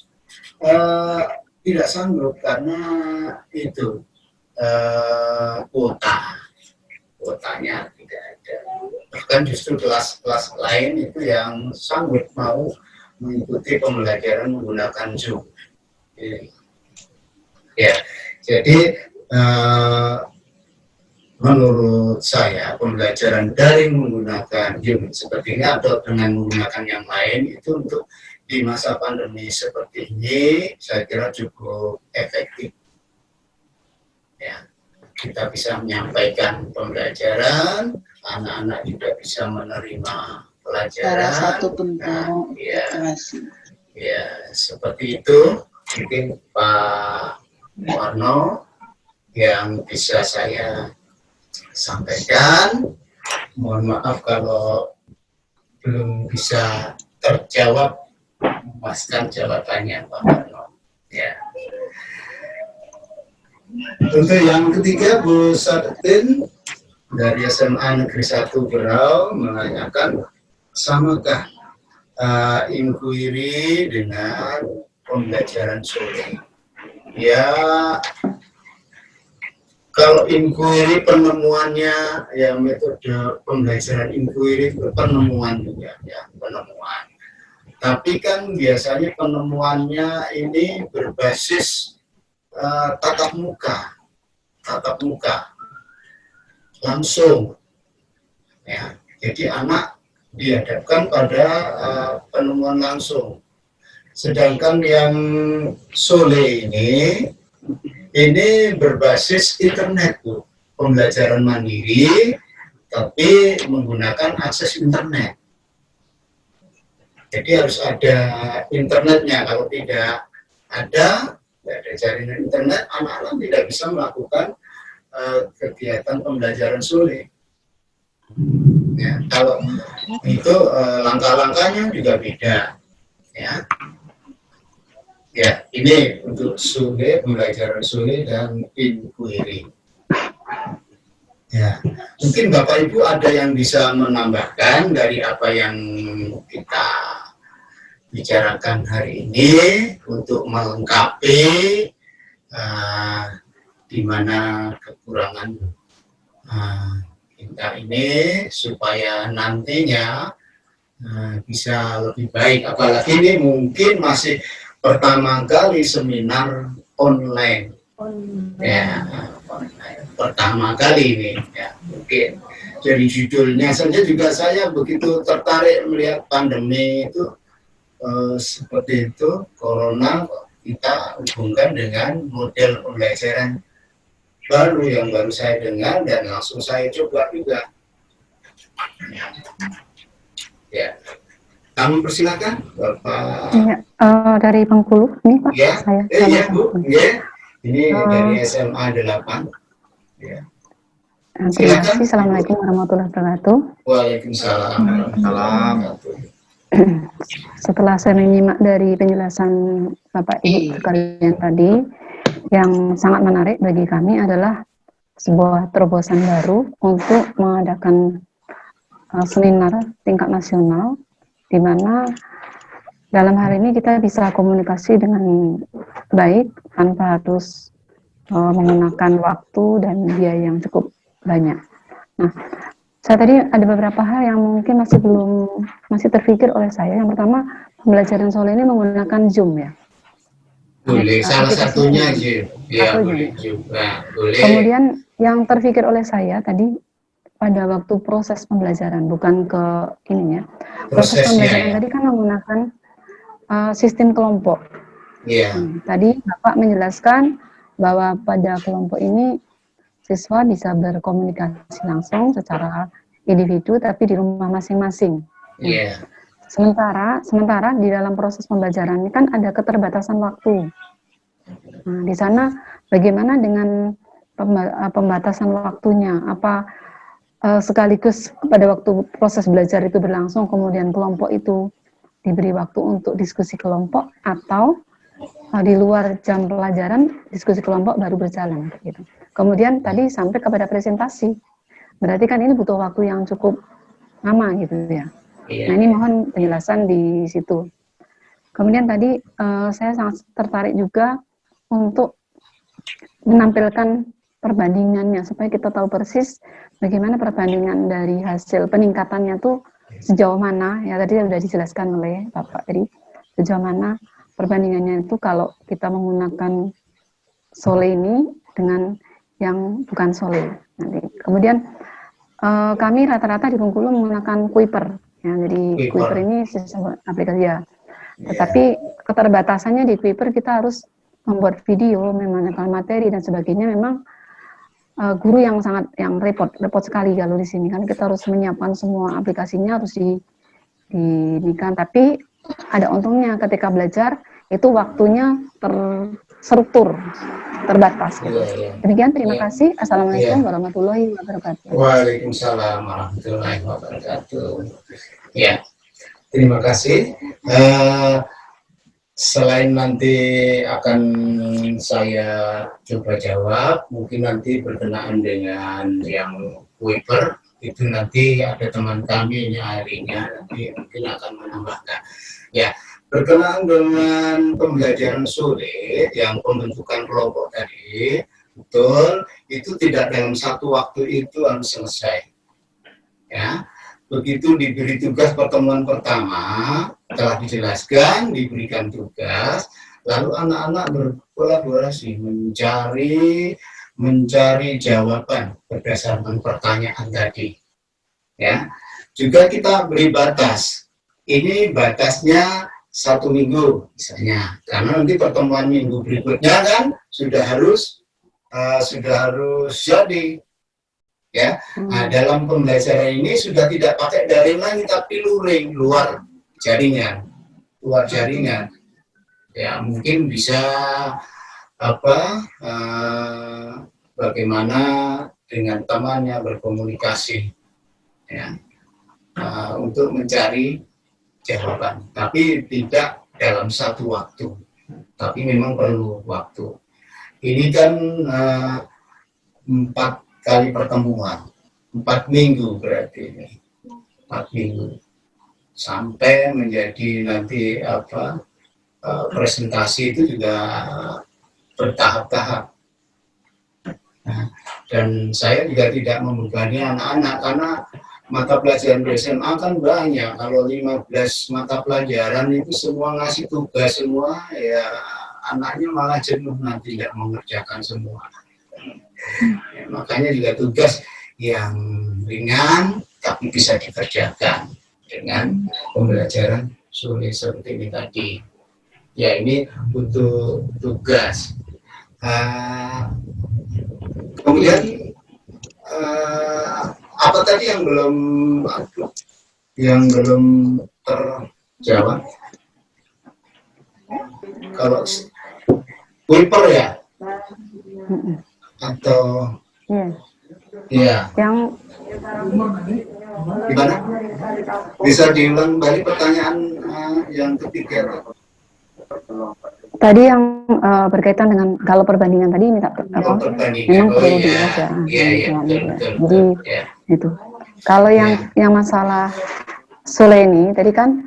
tidak sanggup karena itu kuotanya tidak ada. Bahkan justru kelas-kelas lain itu yang sanggup mau mengikuti pembelajaran menggunakan Zoom. Ya, jadi menurut saya pembelajaran daring menggunakan Zoom seperti ini atau dengan menggunakan yang lain itu untuk di masa pandemi seperti ini saya kira cukup efektif. Ya, kita bisa menyampaikan pembelajaran, anak-anak juga bisa menerima pelajaran. Salah satu bentuk ya, seperti itu mungkin Pak Warno yang bisa saya sampaikan. Mohon maaf kalau belum bisa terjawab, memuaskan jawabannya Pak Warno. Ya. Untuk yang ketiga, Bu Sartin dari SMA Negeri 1 Berau menanyakan, samakah inquiry dengan pembelajaran sore? Ya, kalau inquiry penemuannya, ya metode pembelajaran inquiry itu penemuan juga, ya penemuan. Tapi kan biasanya penemuannya ini berbasis tatap muka langsung, ya. Jadi anak dihadapkan pada penemuan langsung. Sedangkan yang sole ini berbasis internet, Bu. Pembelajaran mandiri, tapi menggunakan akses internet. Jadi harus ada internetnya. Kalau tidak ada jaringan internet, anak-anak tidak bisa melakukan kegiatan pembelajaran sore. Ya, kalau itu langkah-langkahnya juga beda. Ya. Ya, ini untuk sore, pembelajaran sore dan inquiry. Ya, mungkin Bapak Ibu ada yang bisa menambahkan dari apa yang kita bicarakan hari ini untuk melengkapi di mana kekurangan kita ini supaya nantinya bisa lebih baik. Apalagi ini mungkin masih pertama kali seminar online. Ya, online. Pertama kali ini, ya mungkin. Jadi judulnya saja juga saya begitu tertarik melihat pandemi itu seperti itu, corona, kita hubungkan dengan model pembelajaran baru yang baru saya dengar dan langsung saya coba juga. Ya, kami persilakan Bapak. Ya, dari Bengkulu ini Pak. Ya, saya. Ya Bu, ya. Ini dari SMA 8. Ya. Terima kasih. Assalamualaikum warahmatullahi wabarakatuh. Waalaikumsalam warahmatullahi wabarakatuh. Setelah saya menyimak dari penjelasan Bapak Ibu sekalian tadi, yang sangat menarik bagi kami adalah sebuah terobosan baru untuk mengadakan seminar tingkat nasional, di mana dalam hal ini kita bisa komunikasi dengan baik tanpa harus menggunakan waktu dan biaya yang cukup banyak. Nah, saya tadi ada beberapa hal yang mungkin masih terpikir oleh saya. Yang pertama, pembelajaran sore ini menggunakan Zoom ya. Boleh, salah satunya Zoom. Ya, boleh juga. Boleh. Kemudian yang terpikir oleh saya tadi pada waktu proses pembelajaran, bukan ke ininya. Proses pembelajaran tadi kan menggunakan sistem kelompok. Iya. Tadi Bapak menjelaskan bahwa pada kelompok ini siswa bisa berkomunikasi langsung secara individu tapi di rumah masing-masing. Yeah. Sementara di dalam proses pembelajaran ini kan ada keterbatasan waktu. Nah, di sana bagaimana dengan pembatasan waktunya? Apa sekaligus pada waktu proses belajar itu berlangsung kemudian kelompok itu diberi waktu untuk diskusi kelompok, atau di luar jam pelajaran diskusi kelompok baru berjalan gitu. Kemudian tadi sampai kepada presentasi. berarti kan ini butuh waktu yang cukup lama gitu ya. Iya. Nah ini mohon penjelasan di situ. Kemudian tadi saya sangat tertarik juga untuk menampilkan perbandingannya supaya kita tahu persis bagaimana perbandingan dari hasil peningkatannya tuh sejauh mana, ya tadi sudah dijelaskan oleh Bapak tadi, sejauh mana perbandingannya itu kalau kita menggunakan Sole ini dengan yang bukan Sole. Nanti. Kemudian kami rata-rata di Bengkulu menggunakan Kuiper, ya, jadi Kuiper ini sistem aplikasi ya. Tetapi keterbatasannya di Kuiper kita harus membuat video, memanakan materi dan sebagainya. Memang guru yang repot sekali kalau di sini kan kita harus menyiapkan semua aplikasinya harus dinikan. Tapi ada untungnya ketika belajar itu waktunya terstruktur, terbatas. Gitu. Demikian terima kasih. Assalamualaikum warahmatullahi wabarakatuh. Waalaikumsalam warahmatullahi wabarakatuh. Ya, terima kasih. Selain nanti akan saya coba jawab, mungkin nanti berkenaan dengan yang Kuiper, itu nanti ada teman kami yang ahlinya, nanti mungkin akan menambahkan. Ya, berkenaan dengan pembelajaran Sole yang pembentukan kelompok tadi, betul, itu tidak dalam satu waktu itu harus selesai. Ya. Begitu diberi tugas pertemuan pertama, telah dijelaskan, diberikan tugas, lalu anak-anak berkolaborasi mencari jawaban berdasarkan pertanyaan tadi. Ya, juga kita beri batas. Ini batasnya 1 minggu misalnya, karena nanti pertemuan minggu berikutnya kan sudah harus jadi. Ya, nah, dalam pembelajaran ini sudah tidak pakai daring lagi tapi luring, luar jaringan. Ya, mungkin bisa bagaimana dengan temannya berkomunikasi, ya, untuk mencari jawaban. Tapi tidak dalam satu waktu, tapi memang perlu waktu. Ini kan 4 kali pertemuan, 4 minggu berarti ini, 4 minggu sampai menjadi nanti presentasi itu juga bertahap-tahap. Nah, dan saya juga tidak membebani anak-anak karena mata pelajaran di SMA kan banyak. Kalau 15 mata pelajaran itu semua ngasih tugas semua, ya anaknya malah jenuh nanti tidak mengerjakan semua. Ya, makanya juga tugas yang ringan tapi bisa dikerjakan dengan pembelajaran Sole seperti ini tadi. Ya, ini butuh tugas. Kemudian apa tadi yang belum terjawab? Kalau Kuiper ya? Atau ya. Yang gimana? Bisa diulang kembali pertanyaan yang ketiga. Tadi yang berkaitan dengan kalau perbandingan tadi minta apa? Memang perlu dilihat ya. Jadi itu. Kalau yang masalah Sole ini tadi kan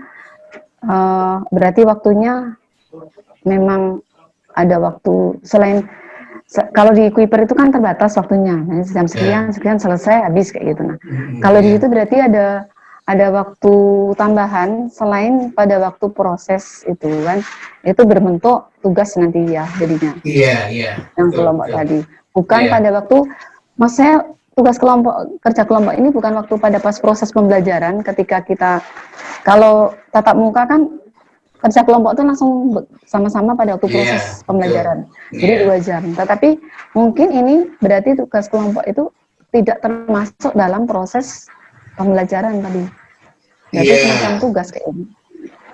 berarti waktunya memang ada waktu selain kalau di Kuiper itu kan terbatas waktunya, jam sekian selesai habis kayak gitu. Nah, kalau di situ berarti ada waktu tambahan selain pada waktu proses itu kan, itu berbentuk tugas nanti ya jadinya. Iya. Yang kelompok tadi, bukan pada waktu, maksudnya tugas kelompok kerja kelompok ini bukan waktu pada pas proses pembelajaran ketika kita kalau tatap muka kan. Kerja kelompok itu langsung sama-sama pada waktu proses pembelajaran, jadi 2 jam. Tetapi mungkin ini berarti tugas kelompok itu tidak termasuk dalam proses pembelajaran tadi. Jadi semacam tugas kayak ini.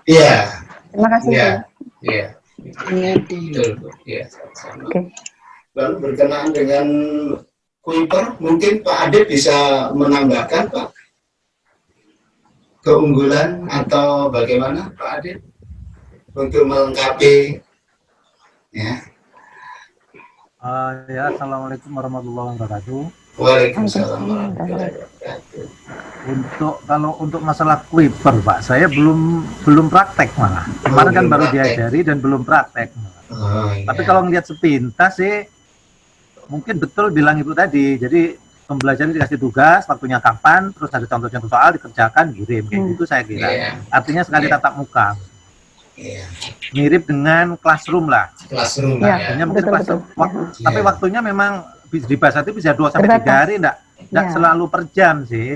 Iya. Terima kasih. Iya. Oke. Lalu berkenaan dengan Kuiper, mungkin Pak Ade bisa menambahkan Pak keunggulan atau bagaimana Pak Ade? Untuk melengkapi ya. Assalamualaikum warahmatullahi wabarakatuh. Waalaikumsalam warahmatullahi wabarakatuh. Untuk masalah Kuiper, Pak, saya belum praktek malah. Kemarin kan baru diajari dan belum praktek. Tapi kalau ngelihat sepintas sih, mungkin betul bilang Ibu tadi. Jadi pembelajaran dikasih tugas, waktunya kapan, terus ada contoh-contoh soal dikerjakan, kirim, kayak gitu saya kira. Artinya sekali tatap muka. Mirip dengan classroom lah. Classroom Hanya mungkin tapi waktunya memang di bahasa itu bisa 2 sampai 3 hari, enggak selalu per jam sih.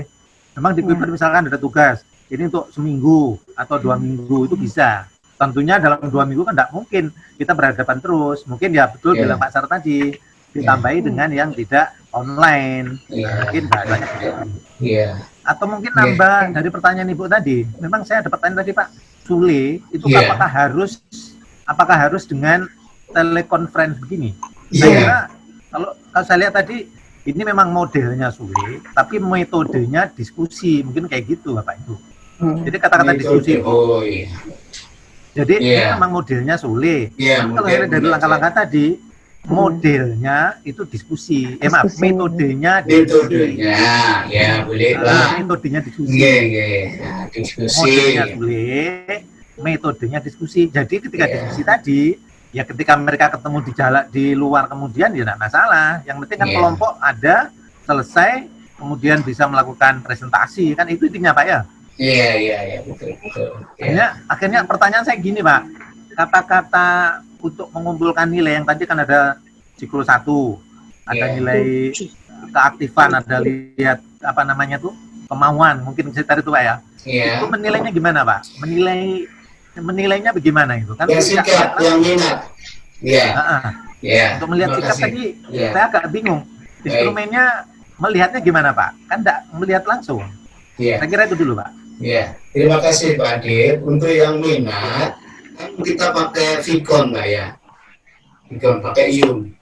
Memang di Kuiper misalkan ada tugas, ini untuk seminggu atau 2 minggu itu bisa. Tentunya dalam 2 minggu kan enggak mungkin kita berhadapan terus. Mungkin ya betul bilang Pak Sar tadi, ditambahi dengan yang tidak online. Mungkin bahasanya atau mungkin nambah dari pertanyaan Ibu tadi. Memang saya ada pertanyaan tadi Pak, Sule itu apakah harus dengan telekonferensi begini? Saya kira kalau saya lihat tadi ini memang modelnya Sule, tapi metodenya diskusi, mungkin kayak gitu Bapak Ibu. Jadi kata-kata diskusi. Jadi ini memang modelnya Sule. Kalau saya lihat dari langkah-langkah tadi, modelnya itu diskusi. Metodenya diskusi. Metodenya diskusi. Modelnya Sule, metodenya diskusi. Jadi ketika diskusi tadi, ya ketika mereka ketemu di luar kemudian ya tidak masalah. Yang penting kan kelompok ada, selesai, kemudian bisa melakukan presentasi. Kan itu intinya Pak ya? Iya, betul. Akhirnya pertanyaan saya gini Pak, kata-kata untuk mengumpulkan nilai yang tadi kan ada siklus 1, ada nilai keaktifan, ada lihat apa namanya tuh kemauan, mungkin sekitar itu Pak ya? Itu menilainya gimana Pak? Menilainya bagaimana itu? Kan sikap yang minat. Untuk melihat sikap tadi saya agak bingung. Instrumennya melihatnya gimana Pak? Kan tidak melihat langsung. Saya kira itu dulu Pak. Terima kasih Pak Adib. Untuk yang minat, kita pakai Vicon Pak ya. Vicon pakai IUM.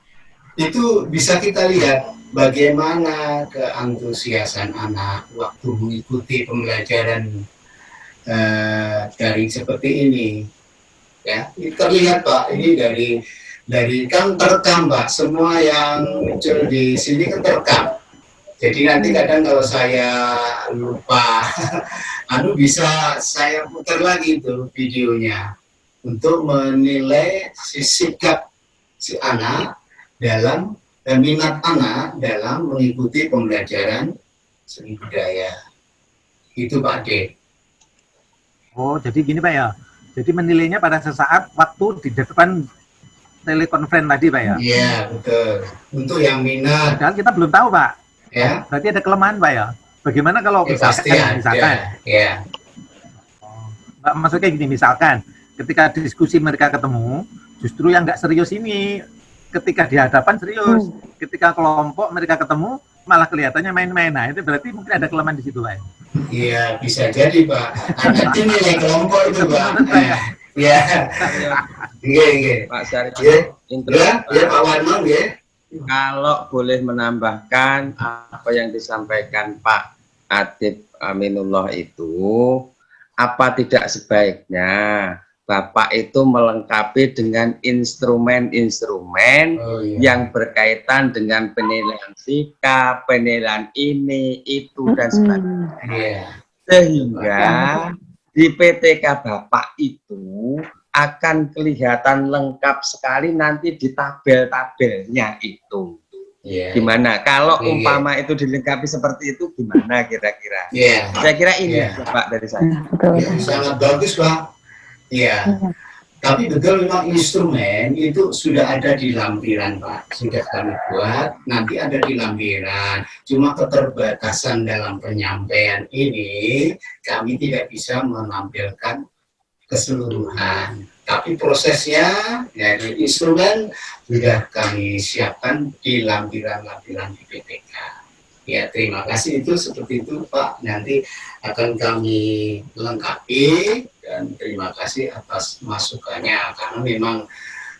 Itu bisa kita lihat bagaimana keantusiasan anak waktu mengikuti pembelajaran dari seperti ini. Ya, ini terlihat Pak, ini dari kan terekam Pak, semua yang muncul di sini kan terekam. Jadi nanti kadang kalau saya lupa, bisa saya putar lagi itu videonya untuk menilai sikap si anak dalam minat anak dalam mengikuti pembelajaran seni budaya. Itu Pak D. Oh, jadi gini Pak ya. Jadi menilainya pada sesaat waktu di depan telekonferensi tadi Pak ya. Iya, betul. Untuk yang minat. Padahal kita belum tahu Pak. Ya. Berarti ada kelemahan Pak ya. Bagaimana kalau misalkan maksudnya gini, misalkan ketika diskusi mereka ketemu, justru yang nggak serius ini ketika di hadapan serius, ketika kelompok mereka ketemu malah kelihatannya main-main. Nah, itu berarti mungkin ada kelemahan di situ Pak. Iya, bisa jadi Pak. Nanti nilai kelompok itu Pak. Iya. Pak Syarif, Pak Warman ya. Kalau boleh menambahkan apa yang disampaikan Pak Adib Aminullah itu, apa tidak sebaiknya Bapak itu melengkapi dengan instrumen-instrumen yang berkaitan dengan penilaian sikap, penilaian ini, itu, dan sebagainya. Sehingga di PTK Bapak itu akan kelihatan lengkap sekali nanti di tabel-tabelnya itu. Gimana? Kalau umpama itu dilengkapi seperti itu, gimana kira-kira? Saya kira ini Pak dari saya. Sangat bagus Pak. Tapi betul memang instrumen itu sudah ada di lampiran Pak. Sudah kami buat, nanti ada di lampiran. Cuma keterbatasan dalam penyampaian ini, kami tidak bisa menampilkan keseluruhan. Tapi prosesnya dari instrumen sudah kami siapkan di lampiran-lampiran di PTK. Ya, terima kasih, itu seperti itu Pak. Nanti akan kami lengkapi dan terima kasih atas masukannya, karena memang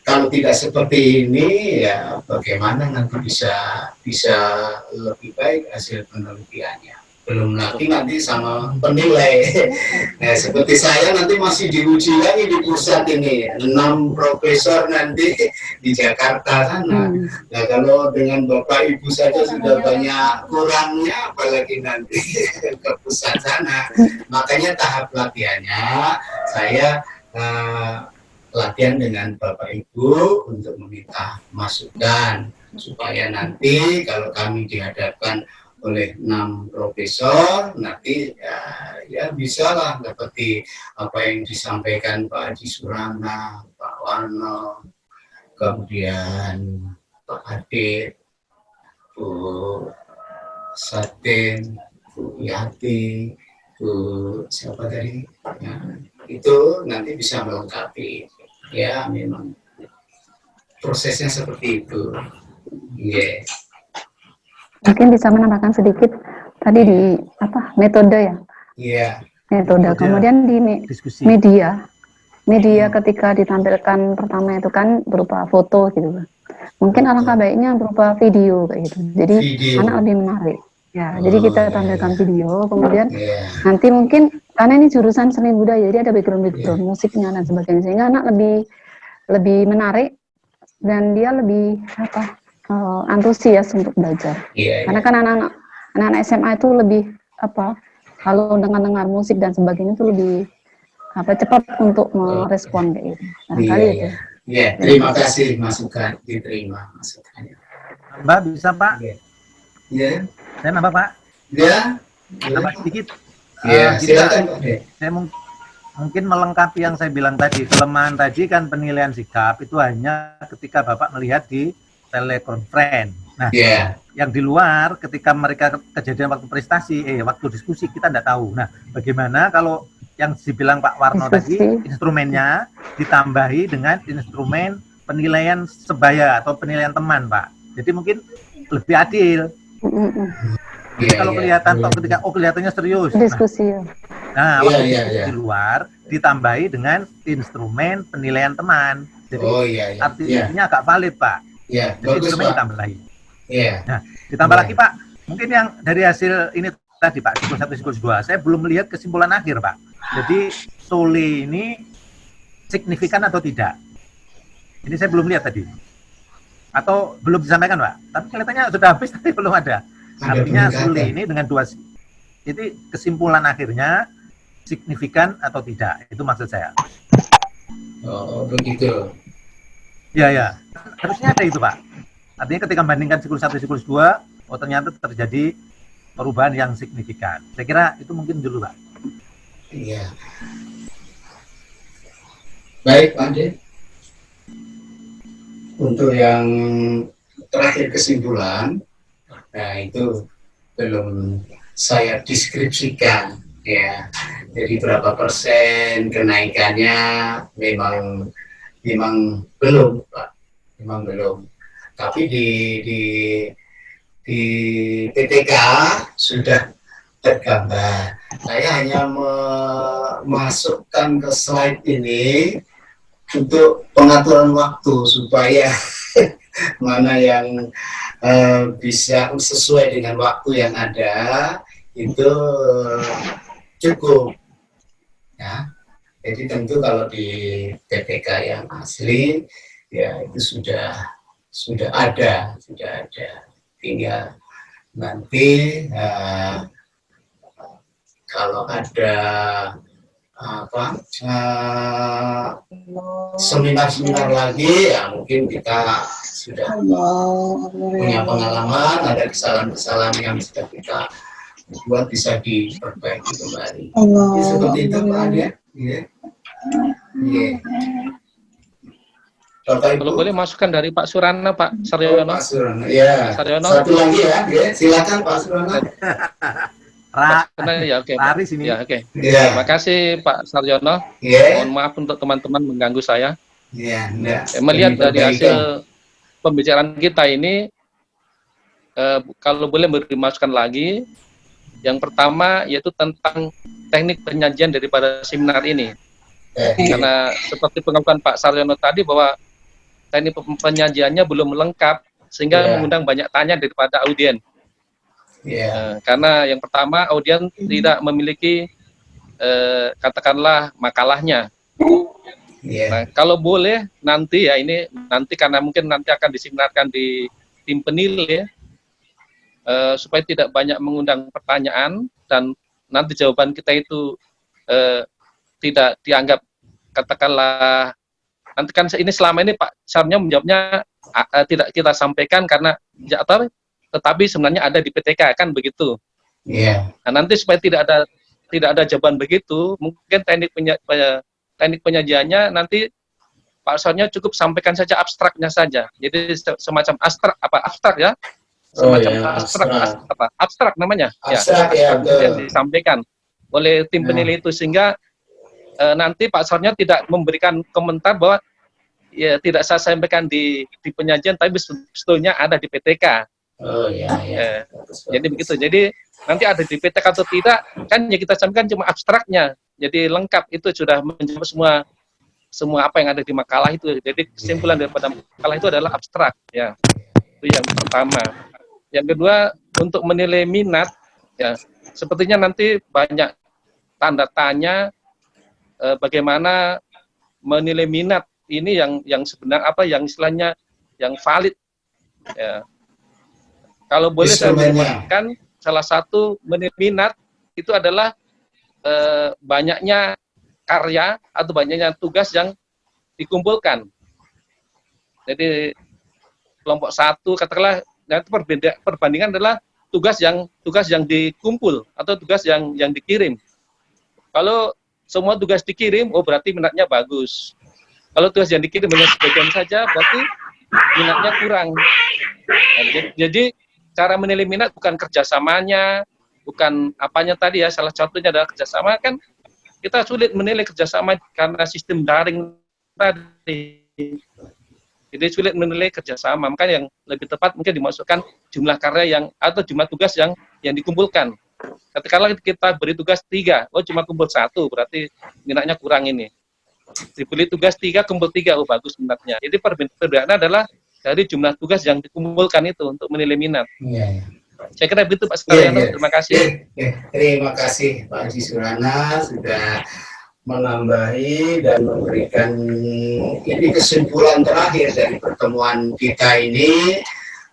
kalau tidak seperti ini ya bagaimana nanti bisa lebih baik hasil penelitiannya. belum lagi nanti sama penilai. Nah, seperti saya nanti masih diuji lagi di pusat ini, 6 profesor nanti di Jakarta sana. Nah, kalau dengan Bapak Ibu saja sudah banyak kurangnya, apalagi nanti ke pusat sana. Makanya tahap latihannya saya latihan dengan Bapak Ibu untuk meminta masukan supaya nanti kalau kami dihadapkan oleh 6 profesor nanti ya bisa lah seperti apa yang disampaikan Pak Haji Surana, Pak Warno, kemudian Pak Adit, Bu Satin, Bu Yati, Bu siapa tadi, ya, itu nanti bisa melengkapi. Ya memang prosesnya seperti itu. Yeah. Mungkin bisa menambahkan sedikit tadi di metode ya. Iya. Metode. Kemudian di media ketika ditampilkan pertama itu kan berupa foto gitu. Mungkin alangkah baiknya berupa video kayak gitu. Jadi anak lebih menarik. Ya, jadi kita tampilkan video, kemudian nanti mungkin karena ini jurusan seni budaya, jadi ada background musiknya dan sebagainya, sehingga anak lebih menarik dan dia lebih antusias untuk belajar. Karena kan anak-anak SMA itu lebih kalau dengar musik dan sebagainya itu lebih cepat untuk merespon kayak gitu. Barangkali itu. Iya, terima kasih masukan, diterima masukannya. Mbak bisa Pak? Iya. Saya nambah Pak? Iya. Nambah sedikit. Iya, silakan Pak. Saya mungkin melengkapi yang saya bilang tadi. Kelemahan tadi kan penilaian sikap itu hanya ketika Bapak melihat di telekonferensi. Nah, yang di luar ketika mereka kejadian waktu prestasi, waktu diskusi kita tidak tahu. Nah, bagaimana kalau yang dibilang Pak Warno tadi, instrumennya ditambahi dengan instrumen penilaian sebaya atau penilaian teman, Pak. Jadi mungkin lebih adil. Kalau kelihatan ketika kelihatannya serius. Diskusi. Nah, waktu di luar ditambahi dengan instrumen penilaian teman. Jadi artinya agak valid, Pak. Jadi bagus, Pak. Ditambahin. Nah, ditambah lagi Pak, mungkin yang dari hasil ini tadi Pak, siklus 1, siklus 2, saya belum melihat kesimpulan akhir Pak. Jadi Sole ini signifikan atau tidak? Ini saya belum lihat tadi. Atau belum disampaikan Pak, tapi kelihatannya sudah habis tapi belum ada. Artinya Sole ini dengan 2, itu kesimpulan akhirnya signifikan atau tidak, itu maksud saya. Oh, begitu. Ya. Harusnya ada itu Pak. Artinya ketika membandingkan siklus 1, siklus 2, ternyata terjadi perubahan yang signifikan. Saya kira itu mungkin dulu Pak. Iya. Baik Pak Ade. Untuk yang terakhir kesimpulan, nah itu belum saya deskripsikan ya. Jadi berapa persen kenaikannya memang belum Pak, memang belum. Tapi di PTK sudah tergambar. Saya hanya memasukkan ke slide ini untuk pengaturan waktu supaya mana yang bisa sesuai dengan waktu yang ada itu cukup. Ya. Jadi tentu kalau di PTK yang asli ya itu sudah ada. Tinggal nanti kalau ada seminar lagi ya mungkin kita sudah punya pengalaman, ada kesalahan-kesalahan yang sudah kita buat bisa diperbaiki kembali. Seperti itu Pak Ade. Kalau boleh masukan dari Pak Surana, Pak Saryono. Pak Surana, ya. Satu lagi ya, silakan Pak Surana. Oke. Yeah. Terima kasih Pak Saryono. Mohon maaf untuk teman-teman mengganggu saya. Melihat dari hasil pembicaraan kita ini, kalau boleh beri masukan lagi, yang pertama yaitu tentang teknik penyajian daripada seminar ini. Karena seperti pengakuan Pak Saryono tadi bahwa teknik penyajiannya belum lengkap sehingga mengundang banyak tanya daripada audien. Karena yang pertama audien tidak memiliki katakanlah makalahnya. Nah, kalau boleh nanti ya ini nanti karena mungkin nanti akan diseminarkan di tim penilai supaya tidak banyak mengundang pertanyaan dan nanti jawaban kita itu tidak dianggap katakanlah nanti kan ini selama ini Pak Sarnya menjawabnya tidak kita sampaikan karena tetapi sebenarnya ada di PTK kan begitu. Nah, nanti supaya tidak ada jawaban begitu, mungkin teknik penyajiannya nanti Pak Sarnya cukup sampaikan saja abstraknya saja. Jadi semacam abstrak ya. Semacam abstrak namanya. Abstrak yang disampaikan oleh tim penilai itu sehingga nanti Pak Sarnya tidak memberikan komentar bahwa ya tidak saya sampaikan di penyajian tapi sebetulnya ada di PTK. Jadi begitu. Jadi nanti ada di PTK atau tidak kan ya kita sampaikan cuma abstraknya. Jadi lengkap itu sudah menjawab semua apa yang ada di makalah itu. Jadi kesimpulan daripada makalah itu adalah abstrak ya. Itu yang pertama. Yang kedua untuk menilai minat ya sepertinya nanti banyak tanda tanya bagaimana menilai minat ini yang sebenarnya yang istilahnya yang valid ya. Kalau boleh saya menambahkan salah satu menilai minat itu adalah banyaknya karya atau banyaknya tugas yang dikumpulkan. Jadi kelompok 1 katakanlah nanti perbandingan adalah tugas yang dikumpul atau tugas yang dikirim. Kalau semua tugas dikirim, berarti minatnya bagus. Kalau tugas yang dikirim hanya sebagian saja, berarti minatnya kurang. Nah, jadi cara menilai minat bukan kerjasamanya, bukan apanya tadi ya, salah satunya adalah kerjasama kan kita sulit menilai kerjasama karena sistem daring tadi. Jadi sulit menilai kerjasama, makanya yang lebih tepat mungkin dimasukkan jumlah karya atau jumlah tugas yang dikumpulkan. Ketika kita beri tugas 3, cuma kumpul 1, berarti minatnya kurang ini. Diberi tugas 3, kumpul 3, bagus minatnya. Jadi perbedaannya adalah dari jumlah tugas yang dikumpulkan itu untuk menilai minat. Saya kira begitu Pak Sukaryanto. Terima kasih. Terima kasih Pak Haji Surana sudah menambahi dan memberikan ini kesimpulan terakhir dari pertemuan kita ini.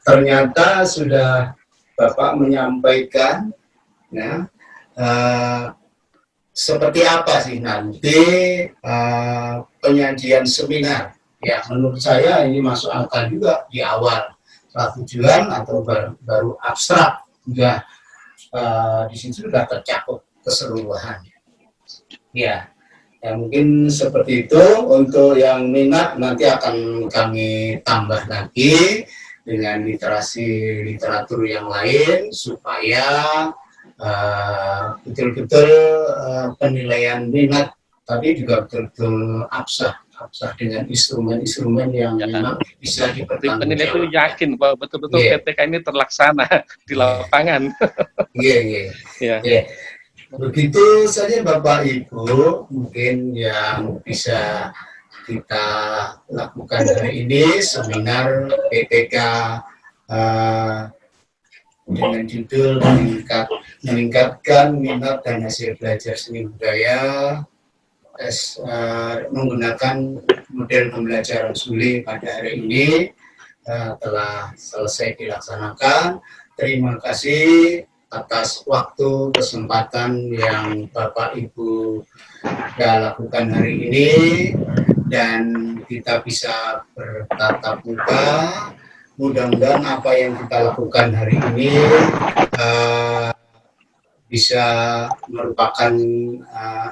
Ternyata sudah Bapak menyampaikan ya, seperti apa sih nanti penyajian seminar. Ya, menurut saya ini masuk akal juga di awal tujuan atau baru abstrak juga di sini sudah tercakup keseluruhan. Ya, mungkin seperti itu. Untuk yang minat nanti akan kami tambah lagi dengan literasi literatur yang lain supaya betul-betul penilaian minat tapi juga betul-betul abstrak dengan instrumen-instrumen yang memang bisa dipertanggungjawabkan. Penilai itu yakin bahwa betul-betul PTK ini terlaksana di lapangan. Begitu saja Bapak Ibu mungkin yang bisa kita lakukan hari ini seminar PTK dengan judul meningkatkan minat dan hasil belajar seni budaya menggunakan model pembelajaran Suli pada hari ini telah selesai dilaksanakan. Terima kasih atas waktu kesempatan yang Bapak Ibu sudah lakukan hari ini dan kita bisa bertatap muka. Mudah-mudahan apa yang kita lakukan hari ini bisa merupakan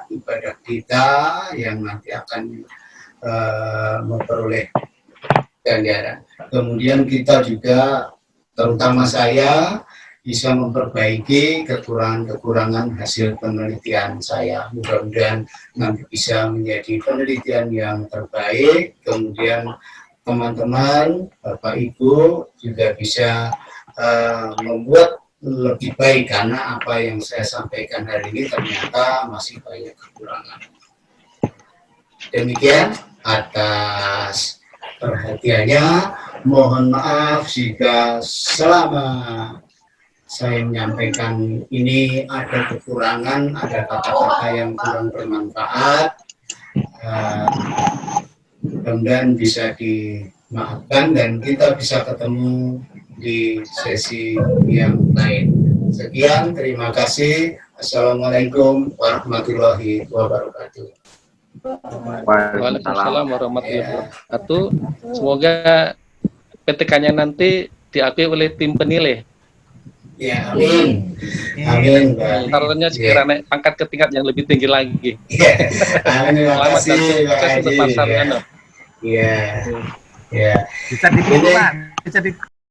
ibadah kita yang nanti akan memperoleh ganjaran. Kemudian kita juga, terutama saya, bisa memperbaiki kekurangan-kekurangan hasil penelitian saya. Mudah-mudahan nanti bisa menjadi penelitian yang terbaik. Kemudian teman-teman, Bapak Ibu juga bisa membuat lebih baik karena apa yang saya sampaikan hari ini ternyata masih banyak kekurangan. Demikian atas perhatiannya. Mohon maaf jika selama saya menyampaikan ini ada kekurangan, ada kata-kata yang kurang bermanfaat, mudah-mudahan bisa dimaafkan dan kita bisa ketemu di sesi yang lain. Sekian, terima kasih. Assalamualaikum warahmatullahi wabarakatuh. Waalaikumsalam warahmatullahi wabarakatuh. Semoga PTK-nya nanti diakui oleh tim penilai. Ya, amin. Amin. Taruhnya segera naik pangkat ke tingkat yang lebih tinggi lagi. Amin. Terima Selamat dan kasih, sukses untuk Pak Haji. pasangan. Iya. Ya. Bisa ditiru, Pak. Bisa